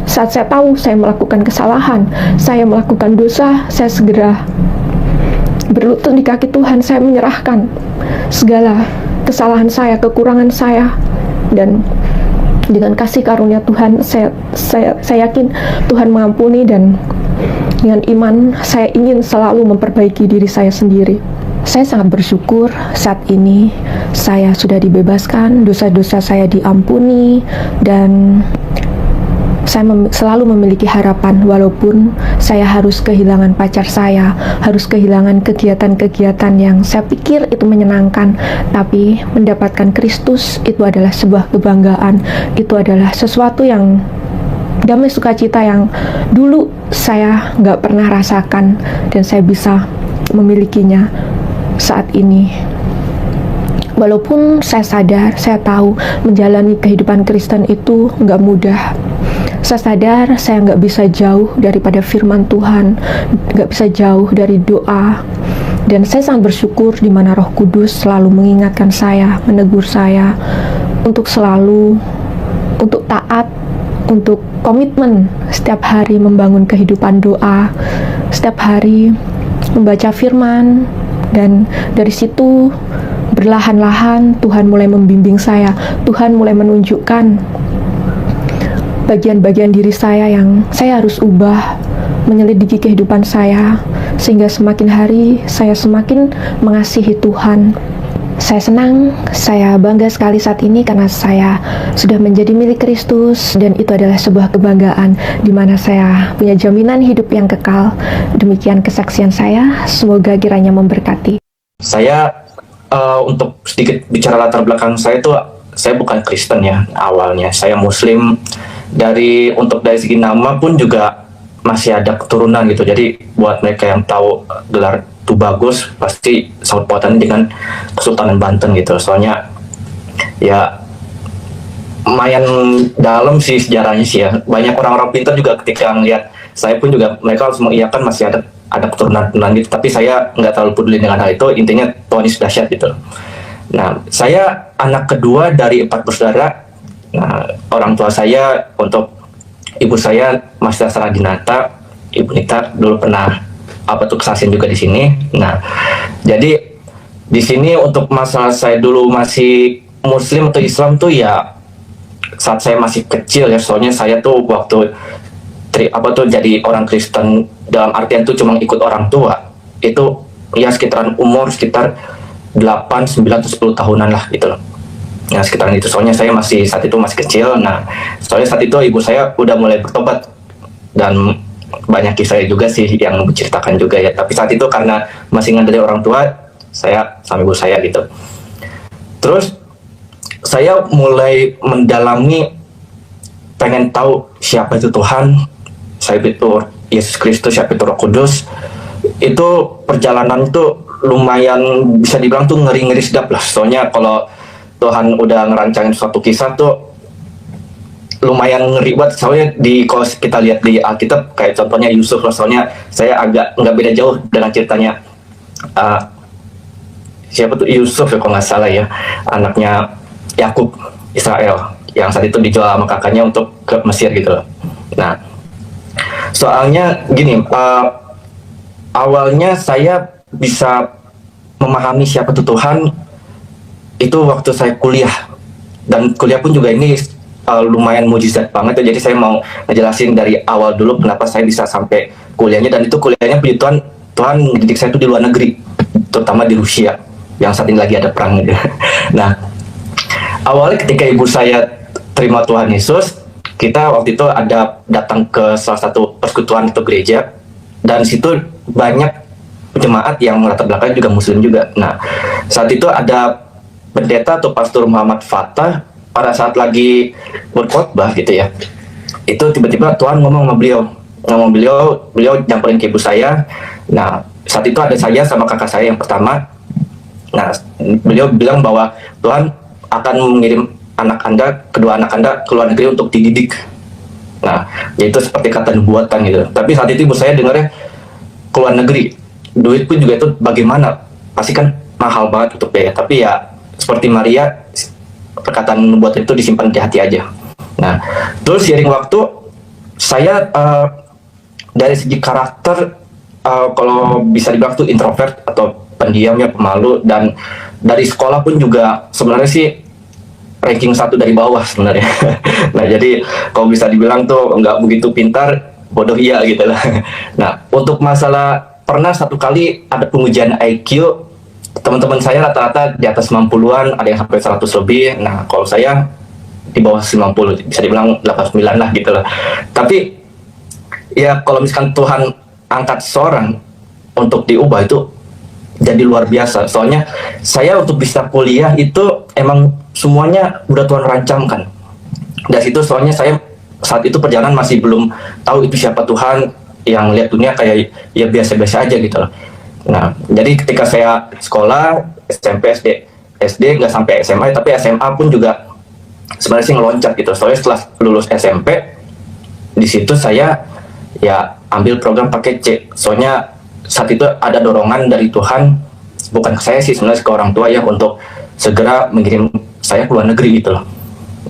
saat saya tahu saya melakukan kesalahan, saya melakukan dosa, saya segera berlutut di kaki Tuhan, saya menyerahkan segala kesalahan saya, kekurangan saya, dan dengan kasih karunia Tuhan, saya yakin Tuhan mengampuni, dan dengan iman saya ingin selalu memperbaiki diri saya sendiri. Saya sangat bersyukur saat ini saya sudah dibebaskan, dosa-dosa saya diampuni, dan saya selalu memiliki harapan walaupun saya harus kehilangan pacar saya, harus kehilangan kegiatan-kegiatan yang saya pikir itu menyenangkan, tapi mendapatkan Kristus itu adalah sebuah kebanggaan, itu adalah sesuatu yang damai sukacita yang dulu saya nggak pernah rasakan, dan saya bisa memilikinya saat ini. Walaupun saya sadar, saya tahu menjalani kehidupan Kristen itu nggak mudah. Saya sadar saya nggak bisa jauh daripada firman Tuhan, nggak bisa jauh dari doa, Dan saya sangat bersyukur di mana Roh Kudus selalu mengingatkan saya, menegur saya untuk selalu, untuk taat, untuk komitmen setiap hari membangun kehidupan doa, setiap hari membaca firman, dan dari situ berlahan-lahan Tuhan mulai membimbing saya, Tuhan mulai menunjukkan bagian-bagian diri saya yang saya harus ubah, menyelidiki kehidupan saya, sehingga semakin hari saya semakin mengasihi Tuhan. Saya senang, saya bangga sekali saat ini karena saya sudah menjadi milik Kristus, dan itu adalah sebuah kebanggaan di mana saya punya jaminan hidup yang kekal. Demikian kesaksian saya, semoga kiranya memberkati.
Saya untuk sedikit bicara latar belakang saya tuh, saya bukan Kristen ya awalnya, saya Muslim. Dari segi nama pun juga masih ada keturunan gitu. Jadi buat mereka yang tahu gelar Tubagus pasti sangkut pautannya dengan Kesultanan Banten gitu. Soalnya ya lumayan dalam sih sejarahnya sih ya. Banyak orang-orang pintar juga ketika ngeliat saya pun juga mereka harus mengiyakan masih ada keturunan gitu. Tapi saya nggak terlalu peduli dengan hal itu. Intinya Tuhan Yesus dahsyat gitu. Nah, saya anak kedua dari 4 bersaudara. Nah, orang tua saya, untuk ibu saya Mas Saraghinata, Ibu Nita dulu pernah kesaksian juga di sini. Nah, jadi di sini untuk masalah saya dulu masih Muslim atau Islam tuh ya saat saya masih kecil ya. Soalnya saya tuh waktu jadi orang Kristen dalam artian tuh cuma ikut orang tua. Itu ya sekitar 8, 9, 10 tahunan lah gitu loh. Nah, sekitaran itu. Soalnya saya saat itu masih kecil. Nah, soalnya saat itu ibu saya udah mulai bertobat, dan banyak kisah juga sih yang menceritakan juga ya. Tapi saat itu karena masih ngandelin orang tua, saya sama ibu saya gitu. Terus saya mulai mendalami, pengen tahu siapa itu Tuhan, siapa itu Yesus Kristus, siapa itu Roh Kudus. Itu perjalanan itu lumayan bisa dibilang tuh ngeri-ngeri sedap lah. Soalnya kalau Tuhan udah ngerancangin suatu kisah tuh lumayan ngeri banget. Soalnya kalau kita lihat di Alkitab kayak contohnya Yusuf, soalnya saya agak nggak beda jauh dengan ceritanya siapa tuh Yusuf ya kalau nggak salah ya, anaknya Yakub Israel yang saat itu dijual sama kakaknya untuk ke Mesir gitu loh. Nah, soalnya gini, awalnya saya bisa memahami siapa tuh Tuhan itu waktu saya kuliah, dan kuliah pun juga ini lumayan mujizat banget. Jadi saya mau ngejelasin dari awal dulu kenapa saya bisa sampai kuliahnya, dan itu kuliahnya puji Tuhan mendidik saya itu di luar negeri, terutama di Rusia yang saat ini lagi ada perang gitu. Nah, awalnya ketika ibu saya terima Tuhan Yesus, kita waktu itu ada datang ke salah satu persekutuan atau gereja, dan situ banyak jemaat yang latar belakangnya juga Muslim juga. Nah, saat itu ada pendeta atau pastor Muhammad Fatah, pada saat lagi berkhotbah gitu ya, itu tiba-tiba Tuhan ngomong sama beliau nyamperin ke ibu saya. Nah, saat itu ada saya sama kakak saya yang pertama. Nah, beliau bilang bahwa Tuhan akan mengirim kedua anak anda ke luar negeri untuk dididik. Nah, yaitu seperti kata nubuatan gitu. Tapi saat itu ibu saya dengarnya ke luar negeri, duit pun juga itu bagaimana, pasti kan mahal banget untuk biaya. Tapi ya seperti Maria, perkataan nubuatan itu disimpan di hati aja. Nah, terus seiring waktu saya dari segi karakter kalau bisa dibilang tuh introvert atau pendiam ya, pemalu, dan dari sekolah pun juga sebenarnya sih ranking 1 dari bawah sebenarnya. Nah, jadi kalau bisa dibilang tuh nggak begitu pintar, bodoh iya gitu lah. Nah, untuk masalah pernah satu kali ada pengujian IQ, teman-teman saya rata-rata di atas 90-an, ada yang sampai 100 lebih. Nah, kalau saya di bawah 90, bisa dibilang 89 lah gitu lah. Tapi ya kalau misalkan Tuhan angkat seorang untuk diubah, itu jadi luar biasa. Soalnya saya untuk bisa kuliah itu emang semuanya udah Tuhan rancangkan. Dari situ soalnya saya saat itu perjalanan masih belum tahu itu siapa Tuhan, yang lihat dunia kayak ya biasa-biasa aja gitu loh. Nah, jadi ketika saya sekolah SMP, SD nggak sampai SMA, tapi SMA pun juga sebenarnya sih ngeloncat gitu. Soalnya setelah lulus SMP, di situ saya ya ambil program paket C. Soalnya saat itu ada dorongan dari Tuhan, bukan ke saya sih sebenarnya, ke orang tua ya, untuk segera mengirim saya ke luar negeri gitu loh.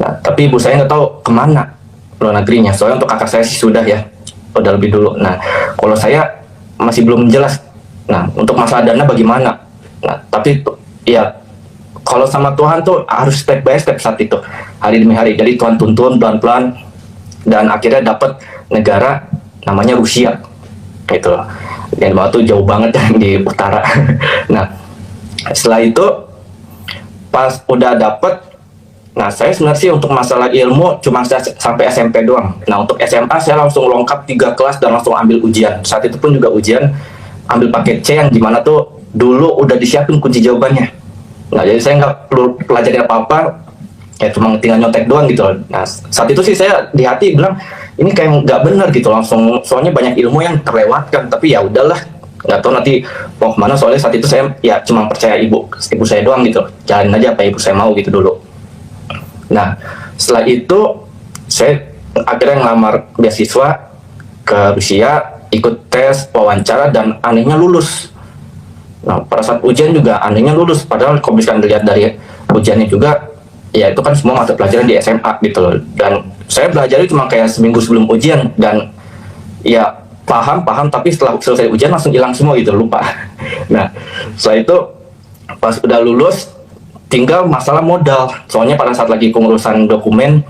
Nah, tapi ibu saya nggak tahu kemana luar negerinya, soalnya untuk kakak saya sih sudah ya, udah lebih dulu. Nah, kalau saya masih belum jelas. Nah, untuk masalah dana bagaimana? Nah, tapi ya kalau sama Tuhan tuh harus step by step saat itu, hari demi hari. Jadi Tuhan tuntun pelan-pelan, dan akhirnya dapat negara namanya Rusia, gitu loh. Dan waktu jauh banget kan di utara. Nah, setelah itu pas udah dapet, nah saya sebenarnya sih untuk masalah ilmu cuma sampai SMP doang. Nah, untuk SMA saya langsung lengkap 3 kelas dan langsung ambil ujian. Saat itu pun juga ujian ambil paket C yang dimana tuh dulu udah disiapin kunci jawabannya. Nah, jadi saya nggak perlu pelajari apa-apa, ya cuma tinggal nyontek doang gitu loh. Nah, saat itu sih saya di hati bilang, ini kayak nggak bener gitu langsung, soalnya banyak ilmu yang terlewatkan. Tapi ya udahlah, nggak tahu nanti mau kemana, soalnya saat itu saya ya cuma percaya ibu saya doang gitu, jalanin aja apa ibu saya mau gitu dulu. Nah, setelah itu saya akhirnya ngelamar beasiswa ke Rusia, ikut tes wawancara, dan anehnya lulus. Nah, pada saat ujian juga anehnya lulus, padahal kalau misalkan dilihat dari ujiannya juga, ya itu kan semua mata pelajaran di SMA gitu loh. Dan saya belajarnya cuma kayak seminggu sebelum ujian, dan ya paham, tapi setelah selesai ujian langsung hilang semua gitu, lupa. Nah, setelah itu pas udah lulus, tinggal masalah modal. Soalnya pada saat lagi pengurusan dokumen,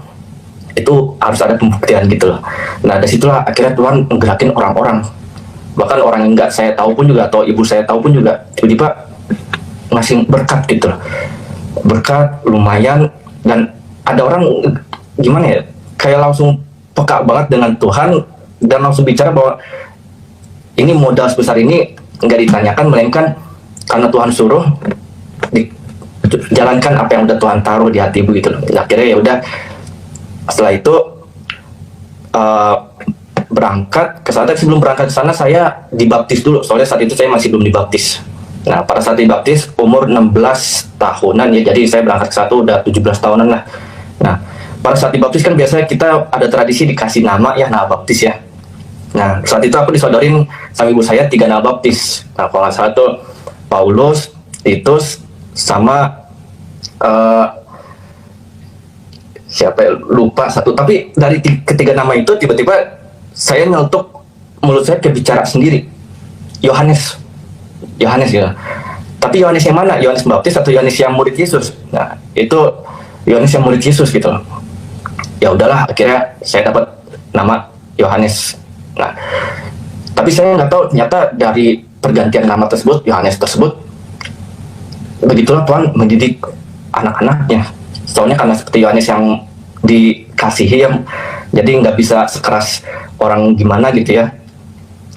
itu harus ada pembuktian gitu loh. Nah, dari situlah akhirnya Tuhan menggerakin orang-orang. Bahkan orang yang nggak saya tahu pun juga, atau ibu saya tahu pun juga, tiba-tiba ngasih berkat gitu loh. Berkat lumayan, dan ada orang gimana ya, kayak langsung peka banget dengan Tuhan, dan langsung bicara bahwa ini modal sebesar ini nggak ditanyakan, melainkan karena Tuhan suruh jalankan apa yang udah Tuhan taruh di hati ibu gitu loh. Akhirnya ya udah, setelah itu berangkat ke sana. Sebelum berangkat ke sana saya dibaptis dulu, soalnya saat itu saya masih belum dibaptis. Nah, pada saat dibaptis umur 16 tahunan ya, jadi saya berangkat ke sana udah 17 tahunan lah. Nah, pada saat dibaptis kan biasanya kita ada tradisi dikasih nama ya, nama baptis ya. Nah, saat itu aku disodorin sama ibu saya 3 nama baptis. Nah, kalau nggak salah tuh Paulus, Titus, sama siapa ya, lupa satu. Tapi dari ketiga nama itu tiba-tiba saya nyeletuk, mulut saya kebicara sendiri, Yohanes ya. Tapi Yohanes yang mana? Yohanes Pembaptis atau Yohanes yang murid Yesus? Nah, itu Yohanes yang murid Yesus gitu. Ya udahlah, akhirnya saya dapat nama Yohanes. Nah, tapi saya nggak tahu ternyata dari pergantian nama tersebut, Yohanes tersebut, begitulah Tuhan mendidik anak-anaknya. Soalnya karena seperti Yohanes yang dikasihi, yang jadi nggak bisa sekeras orang gimana gitu ya.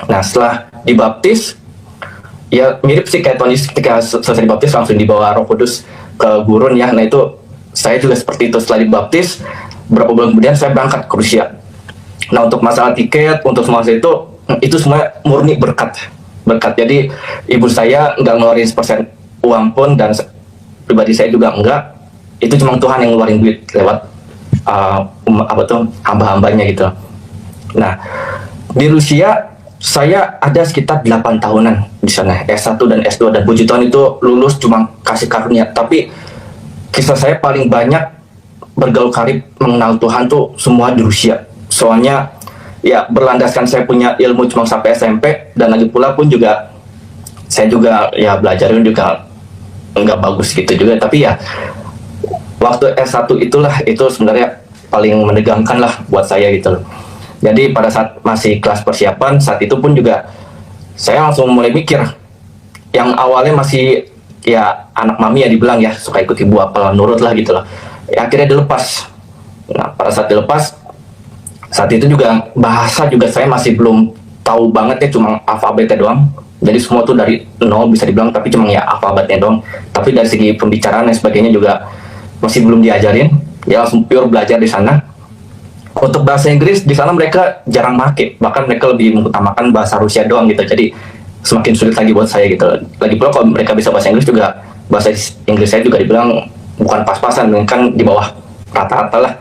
Nah, setelah dibaptis, ya mirip sih kayak Tuhan Yesus ketika selesai dibaptis langsung dibawa Roh Kudus ke gurun ya. Nah, itu saya juga seperti itu. Setelah dibaptis, beberapa bulan kemudian saya berangkat ke Rusia. Nah, untuk masalah tiket, untuk semua itu semua murni berkat. Jadi ibu saya nggak ngeluarin 1% uang pun, dan pribadi saya juga enggak. Itu cuma Tuhan yang ngeluarin duit lewat hamba-hambanya gitu. Nah, di Rusia saya ada sekitar 8 tahunan di sana, S1 dan S2, dan puji Tuhan itu lulus cuma kasih karunia. Tapi kisah saya paling banyak bergaul karib mengenal Tuhan tuh semua di Rusia. Soalnya ya berlandaskan saya punya ilmu cuma sampai SMP, dan lagi pula pun juga saya juga ya belajarnya juga nggak bagus gitu juga. Tapi ya waktu S1 itu sebenarnya paling menegangkan lah buat saya gitu loh. Jadi pada saat masih kelas persiapan, saat itu pun juga saya langsung mulai mikir, yang awalnya masih ya anak mami ya dibilang ya, suka ikut ibu apa nurut lah gitu loh. Ya, akhirnya dilepas. Nah, pada saat dilepas, saat itu juga bahasa juga saya masih belum tahu banget ya, cuma alfabetnya doang. Jadi semua tuh dari nol bisa dibilang, tapi cuma ya alfabetnya doang. Tapi dari segi pembicaraan dan sebagainya juga masih belum diajarin. Ya langsung pure belajar di sana. Untuk bahasa Inggris di sana mereka jarang make, bahkan mereka lebih mengutamakan bahasa Rusia doang gitu. Jadi semakin sulit lagi buat saya gitu. Lagi pula kalau mereka bisa bahasa Inggris juga, bahasa Inggris saya juga dibilang bukan pas-pasan, kan di bawah rata-rata lah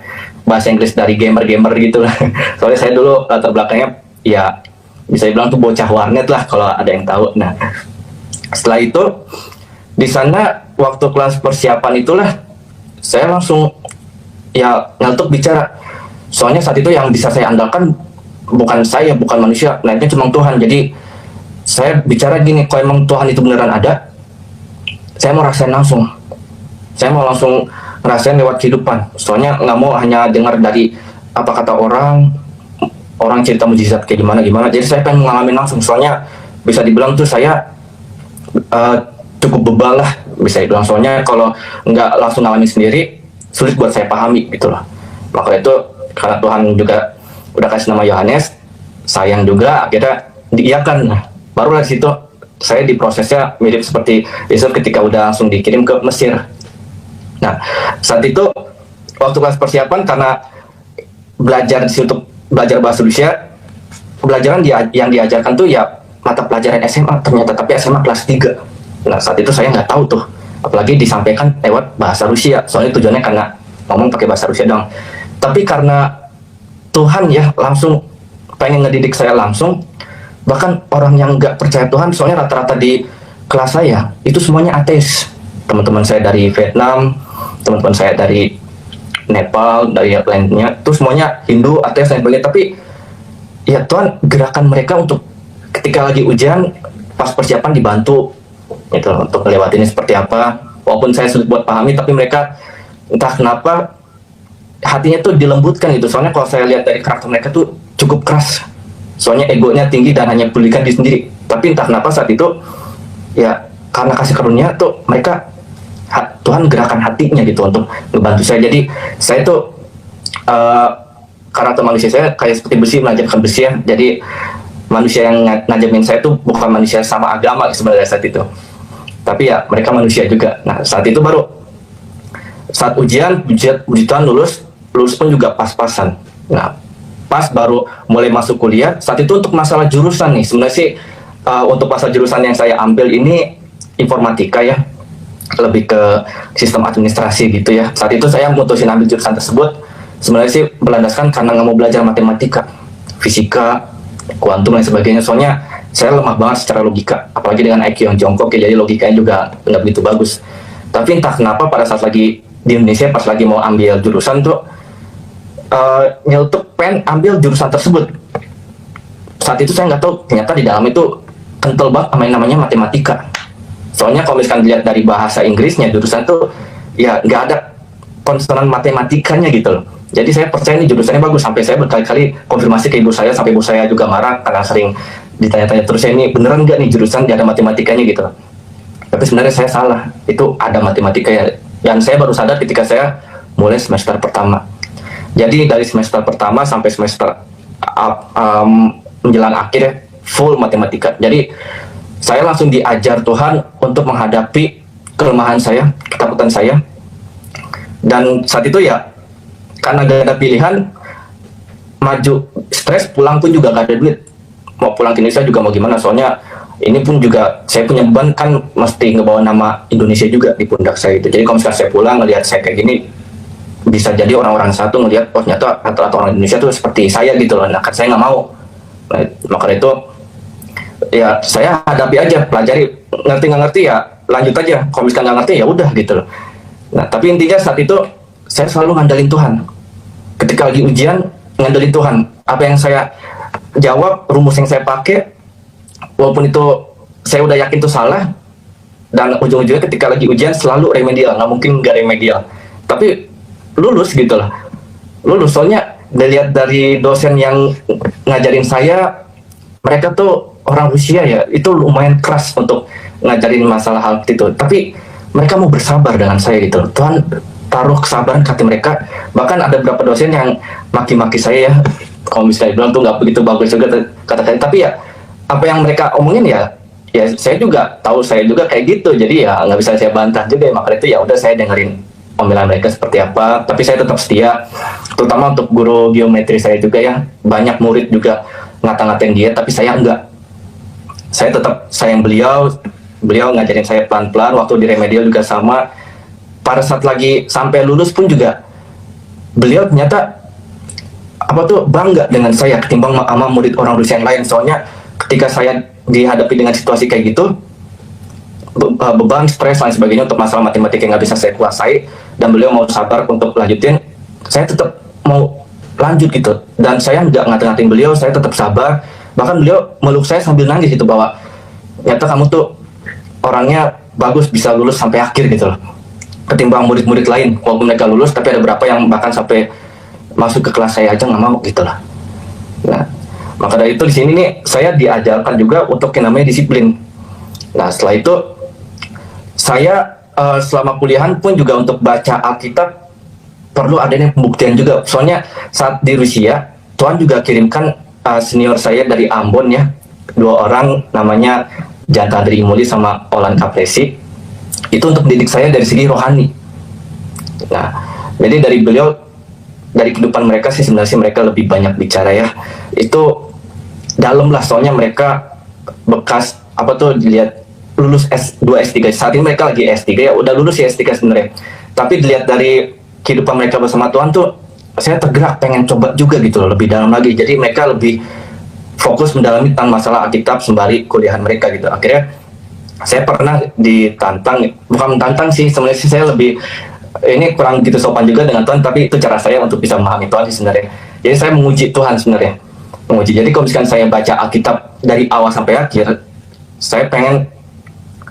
bahasa Inggris dari gamer gitu lah. Soalnya saya dulu latar belakangnya ya bisa dibilang tuh bocah warnet lah kalau ada yang tahu. Nah, setelah itu di sana waktu kelas persiapan itulah saya langsung ya ngantuk bicara. Soalnya saat itu yang bisa saya andalkan bukan saya, bukan manusia, melainkan cuma Tuhan. Jadi saya bicara gini, kalau emang Tuhan itu beneran ada, saya mau rasain langsung. Saya mau langsung ngerasain lewat kehidupan. Soalnya nggak mau hanya dengar dari apa kata orang cerita mujizat kayak gimana. Jadi saya pengen ngalamin langsung. Soalnya bisa dibilang tuh saya cukup bebal lah, bisa dibilang. Soalnya kalau nggak langsung ngalamin sendiri, sulit buat saya pahami gitu loh. Maka itu karena Tuhan juga udah kasih nama Yohanes, sayang juga akhirnya diiyakan. Nah, baru dari situ saya diprosesnya mirip seperti Yesus ketika udah langsung dikirim ke Mesir. Nah, saat itu waktu kelas persiapan karena belajar di situ, belajar bahasa Rusia, pelajaran yang diajarkan tuh ya mata pelajaran SMA ternyata, tapi SMA kelas 3. Nah, saat itu saya nggak tahu tuh, apalagi disampaikan lewat bahasa Rusia, soalnya tujuannya karena ngomong pakai bahasa Rusia dong. Tapi karena Tuhan ya langsung pengen ngedidik saya langsung, bahkan orang yang nggak percaya Tuhan, soalnya rata-rata di kelas saya itu semuanya ateis. Teman-teman saya dari Vietnam, teman-teman saya dari Nepal, dari lainnya, itu semuanya Hindu, ateis dan sebagainya. Tapi ya Tuhan gerakan mereka untuk ketika lagi ujian, pas persiapan dibantu gitu untuk ngelewatinnya seperti apa. Walaupun saya sulit buat pahami, tapi mereka entah kenapa hatinya tuh dilembutkan gitu. Soalnya kalau saya lihat dari karakter mereka tuh cukup keras. Soalnya egonya tinggi dan hanya pedulikan diri sendiri. Tapi entah kenapa saat itu ya karena kasih karunia tuh mereka Tuhan gerakan hatinya gitu untuk membantu saya. Jadi saya tuh karakter manusia saya kayak seperti besi menajamkan besi ya. Jadi manusia yang najamin saya tuh bukan manusia sama agama sebenarnya saat itu, tapi ya mereka manusia juga. Nah, saat itu baru saat ujian, puji Tuhan lulus pun juga pas-pasan. Nah, pas baru mulai masuk kuliah. Saat itu untuk masalah jurusan nih, sebenarnya sih untuk masalah jurusan yang saya ambil ini informatika ya, lebih ke sistem administrasi gitu ya. Saat itu saya mutusin ambil jurusan tersebut sebenarnya sih berlandaskan karena nggak mau belajar matematika, fisika, kuantum dan sebagainya. Soalnya saya lemah banget secara logika, apalagi dengan IQ yang jongkok ya, jadi logikanya juga nggak begitu bagus. Tapi entah kenapa pada saat lagi di Indonesia pas lagi mau ambil jurusan tuh nyelutuk pengen ambil jurusan tersebut. Saat itu saya nggak tahu ternyata di dalam itu kental banget sama yang namanya matematika. Soalnya kalau misalkan dilihat dari bahasa Inggrisnya jurusan tuh ya nggak ada konsonan matematikanya gitu loh. Jadi saya percaya ini jurusannya bagus, sampai saya berkali-kali konfirmasi ke ibu saya, sampai ibu saya juga marah karena sering ditanya-tanya terus, saya ini beneran nggak nih jurusan ada matematikanya gitu. Tapi sebenarnya saya salah, itu ada matematika ya. Dan saya baru sadar ketika saya mulai semester pertama. Jadi dari semester pertama sampai semester menjelang akhir ya, full matematika. Jadi saya langsung diajar Tuhan untuk menghadapi kelemahan saya, ketakutan saya. Dan saat itu ya karena gak ada pilihan, maju stres, pulang pun juga gak ada duit. Mau pulang ke Indonesia juga mau gimana, soalnya ini pun juga saya punya beban kan, mesti ngebawa nama Indonesia juga di pundak saya itu. Jadi kalau misalkan saya pulang ngelihat saya kayak gini, bisa jadi orang-orang satu ngelihat oh ternyata rata-rata orang Indonesia tuh seperti saya gitu loh. Nah kan saya nggak mau. Nah, maka itu ya saya hadapi aja, pelajari, ngerti nggak ngerti ya lanjut aja. Kalau misalkan nggak ngerti ya udah gitu loh. Nah tapi intinya saat itu saya selalu ngandalin Tuhan. Ketika lagi ujian, ngandelin Tuhan. Apa yang saya jawab, rumus yang saya pakai, walaupun itu saya udah yakin itu salah, dan ujung-ujungnya ketika lagi ujian selalu remedial, nggak mungkin nggak remedial. Tapi lulus gitu lah. Lulus, soalnya dilihat dari dosen yang ngajarin saya, mereka tuh orang Rusia ya, itu lumayan keras untuk ngajarin masalah hal itu. Tapi mereka mau bersabar dengan saya gitu. Tuhan taruh kesabaran ke hati mereka. Bahkan ada beberapa dosen yang maki-maki saya ya, kalau misalnya bilang tuh nggak begitu bagus juga kata-kata. Tapi ya apa yang mereka omongin ya saya juga tahu, saya juga kayak gitu. Jadi ya nggak bisa saya bantah juga. Maka itu ya udah saya dengerin omelan mereka seperti apa. Tapi saya tetap setia, terutama untuk guru geometri saya juga ya. Banyak murid juga ngata-ngatain dia, tapi saya enggak. Saya tetap sayang beliau ngajarin saya pelan-pelan. Waktu di remedial juga sama. Pada saat lagi sampai lulus pun juga beliau ternyata bangga dengan saya ketimbang sama murid orang Rusia yang lain. Soalnya ketika saya dihadapi dengan situasi kayak gitu, beban, stres, lain sebagainya untuk masalah matematika yang nggak bisa saya kuasai, dan beliau mau sabar untuk lanjutin, saya tetap mau lanjut gitu. Dan saya nggak ngata-ngatain beliau, saya tetap sabar. Bahkan beliau meluk saya sambil nangis gitu, bahwa ternyata kamu tuh orangnya bagus, bisa lulus sampai akhir gitu loh, ketimbang murid-murid lain. Walaupun mereka lulus, tapi ada beberapa yang bahkan sampai masuk ke kelas saya aja nggak mau gitu lah. Nah, maka dari itu di sini nih saya diajarkan juga untuk yang namanya disiplin. Nah, setelah itu saya selama kuliahan pun juga untuk baca Alkitab perlu adanya pembuktian juga. Soalnya saat di Rusia, Tuhan juga kirimkan senior saya dari Ambon ya, 2 orang namanya Janta Andri Imuli sama Olan Kapresi, itu untuk mendidik saya dari segi rohani. Nah, jadi dari beliau, dari kehidupan mereka sih sebenarnya mereka lebih banyak bicara ya, itu dalam lah. Soalnya mereka bekas dilihat lulus S2 S3, saat ini mereka lagi S3 ya, udah lulus ya S3 sebenarnya, tapi dilihat dari kehidupan mereka bersama Tuhan tuh saya tergerak pengen coba juga gitu loh, lebih dalam lagi. Jadi mereka lebih fokus mendalami tentang masalah Alkitab sembari kuliahan mereka gitu. Akhirnya saya pernah ditantang, bukan mentantang sih sebenarnya, sih saya lebih ini kurang gitu sopan juga dengan Tuhan, tapi itu cara saya untuk bisa memahami Tuhan sih sebenarnya. Jadi saya menguji Tuhan sebenarnya, menguji. Jadi kalau misalkan saya baca Alkitab dari awal sampai akhir, saya pengen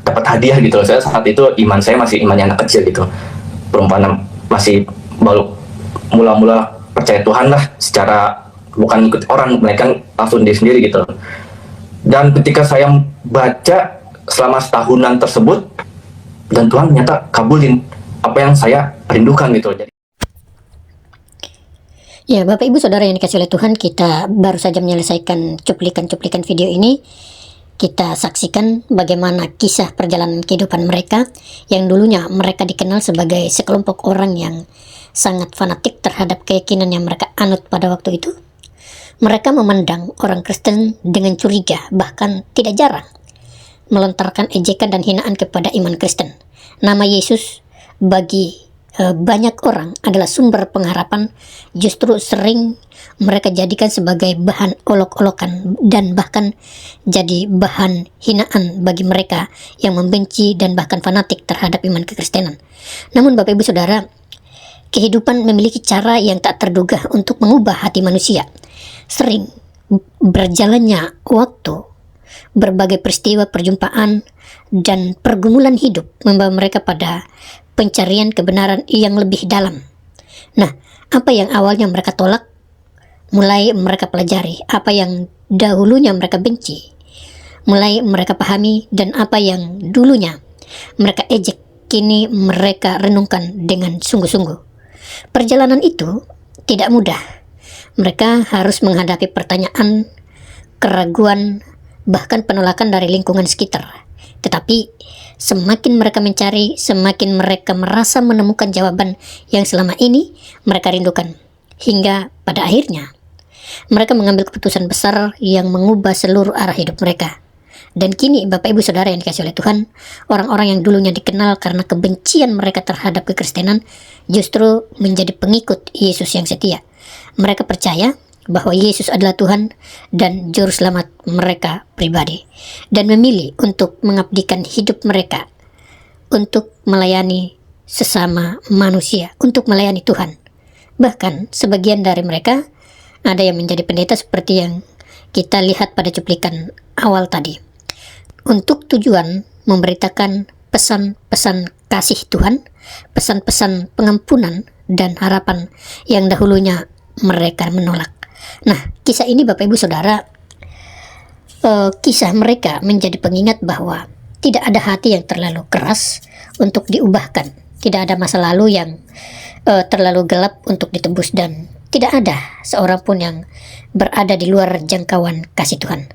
dapat hadiah gitu loh. Saya saat itu iman saya masih imannya anak kecil gitu, perumpamaan masih baru mula-mula percaya Tuhan lah, secara bukan ikut orang, mereka langsung diri sendiri gitu. Dan ketika saya baca selama setahunan tersebut, dan Tuhan ternyata kabulin apa yang saya rindukan gitu. Jadi
Ya, Bapak Ibu Saudara yang dikasih oleh Tuhan, kita baru saja menyelesaikan cuplikan-cuplikan video ini. Kita saksikan bagaimana kisah perjalanan kehidupan mereka, yang dulunya mereka dikenal sebagai sekelompok orang yang sangat fanatik terhadap keyakinan yang mereka anut pada waktu itu. Mereka memandang orang Kristen dengan curiga, bahkan tidak jarang melontarkan ejekan dan hinaan kepada iman Kristen. Nama Yesus bagi banyak orang adalah sumber pengharapan, justru sering mereka jadikan sebagai bahan olok-olokan dan bahkan jadi bahan hinaan bagi mereka yang membenci dan bahkan fanatik terhadap iman kekristenan. Namun Bapak Ibu Saudara, kehidupan memiliki cara yang tak terduga untuk mengubah hati manusia. Sering berjalannya waktu, berbagai peristiwa perjumpaan dan pergumulan hidup membawa mereka pada pencarian kebenaran yang lebih dalam. Nah, apa yang awalnya mereka tolak, mulai mereka pelajari. Apa yang dahulunya mereka benci, mulai mereka pahami. Dan apa yang dulunya mereka ejek, kini mereka renungkan dengan sungguh-sungguh. Perjalanan itu tidak mudah. Mereka harus menghadapi pertanyaan, keraguan, bahkan penolakan dari lingkungan sekitar. Tetapi semakin mereka mencari, semakin mereka merasa menemukan jawaban yang selama ini mereka rindukan. Hingga pada akhirnya mereka mengambil keputusan besar yang mengubah seluruh arah hidup mereka. Dan kini Bapak Ibu Saudara yang dikasih oleh Tuhan, orang-orang yang dulunya dikenal karena kebencian mereka terhadap kekristenan justru menjadi pengikut Yesus yang setia. Mereka percaya bahwa Yesus adalah Tuhan dan Juru Selamat mereka pribadi, dan memilih untuk mengabdikan hidup mereka untuk melayani sesama manusia, untuk melayani Tuhan. Bahkan sebagian dari mereka ada yang menjadi pendeta seperti yang kita lihat pada cuplikan awal tadi, untuk tujuan memberitakan pesan-pesan kasih Tuhan, pesan-pesan pengampunan dan harapan yang dahulunya mereka menolak. Nah, kisah ini Bapak Ibu Saudara, kisah mereka menjadi pengingat bahwa tidak ada hati yang terlalu keras untuk diubahkan. Tidak ada masa lalu yang terlalu gelap untuk ditebus, dan tidak ada seorang pun yang berada di luar jangkauan kasih Tuhan.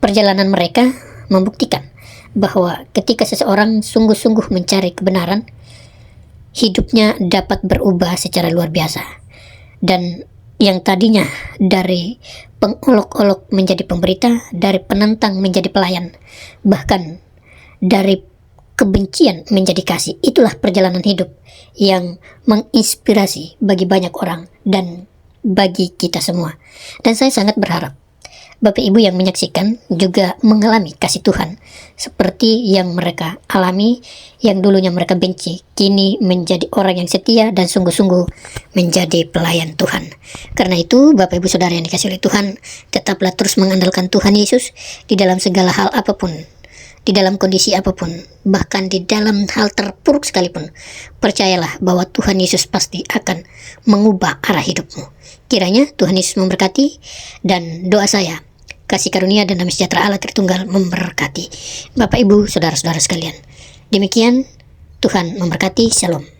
Perjalanan mereka membuktikan bahwa ketika seseorang sungguh-sungguh mencari kebenaran, hidupnya dapat berubah secara luar biasa. Dan yang tadinya dari pengolok-olok menjadi pemberita, dari penentang menjadi pelayan, bahkan dari kebencian menjadi kasih. Itulah perjalanan hidup yang menginspirasi bagi banyak orang, dan bagi kita semua. Dan saya sangat berharap Bapak Ibu yang menyaksikan juga mengalami kasih Tuhan seperti yang mereka alami, yang dulunya mereka benci, kini menjadi orang yang setia dan sungguh-sungguh menjadi pelayan Tuhan. Karena itu, Bapak Ibu Saudara yang dikasihi oleh Tuhan, tetaplah terus mengandalkan Tuhan Yesus di dalam segala hal apapun, di dalam kondisi apapun, bahkan di dalam hal terpuruk sekalipun. Percayalah bahwa Tuhan Yesus pasti akan mengubah arah hidupmu. Kiranya Tuhan Yesus memberkati, dan doa saya, kasih karunia dan damai sejahtera Allah Tritunggal memberkati Bapak Ibu Saudara-saudara sekalian. Demikian, Tuhan memberkati. Shalom.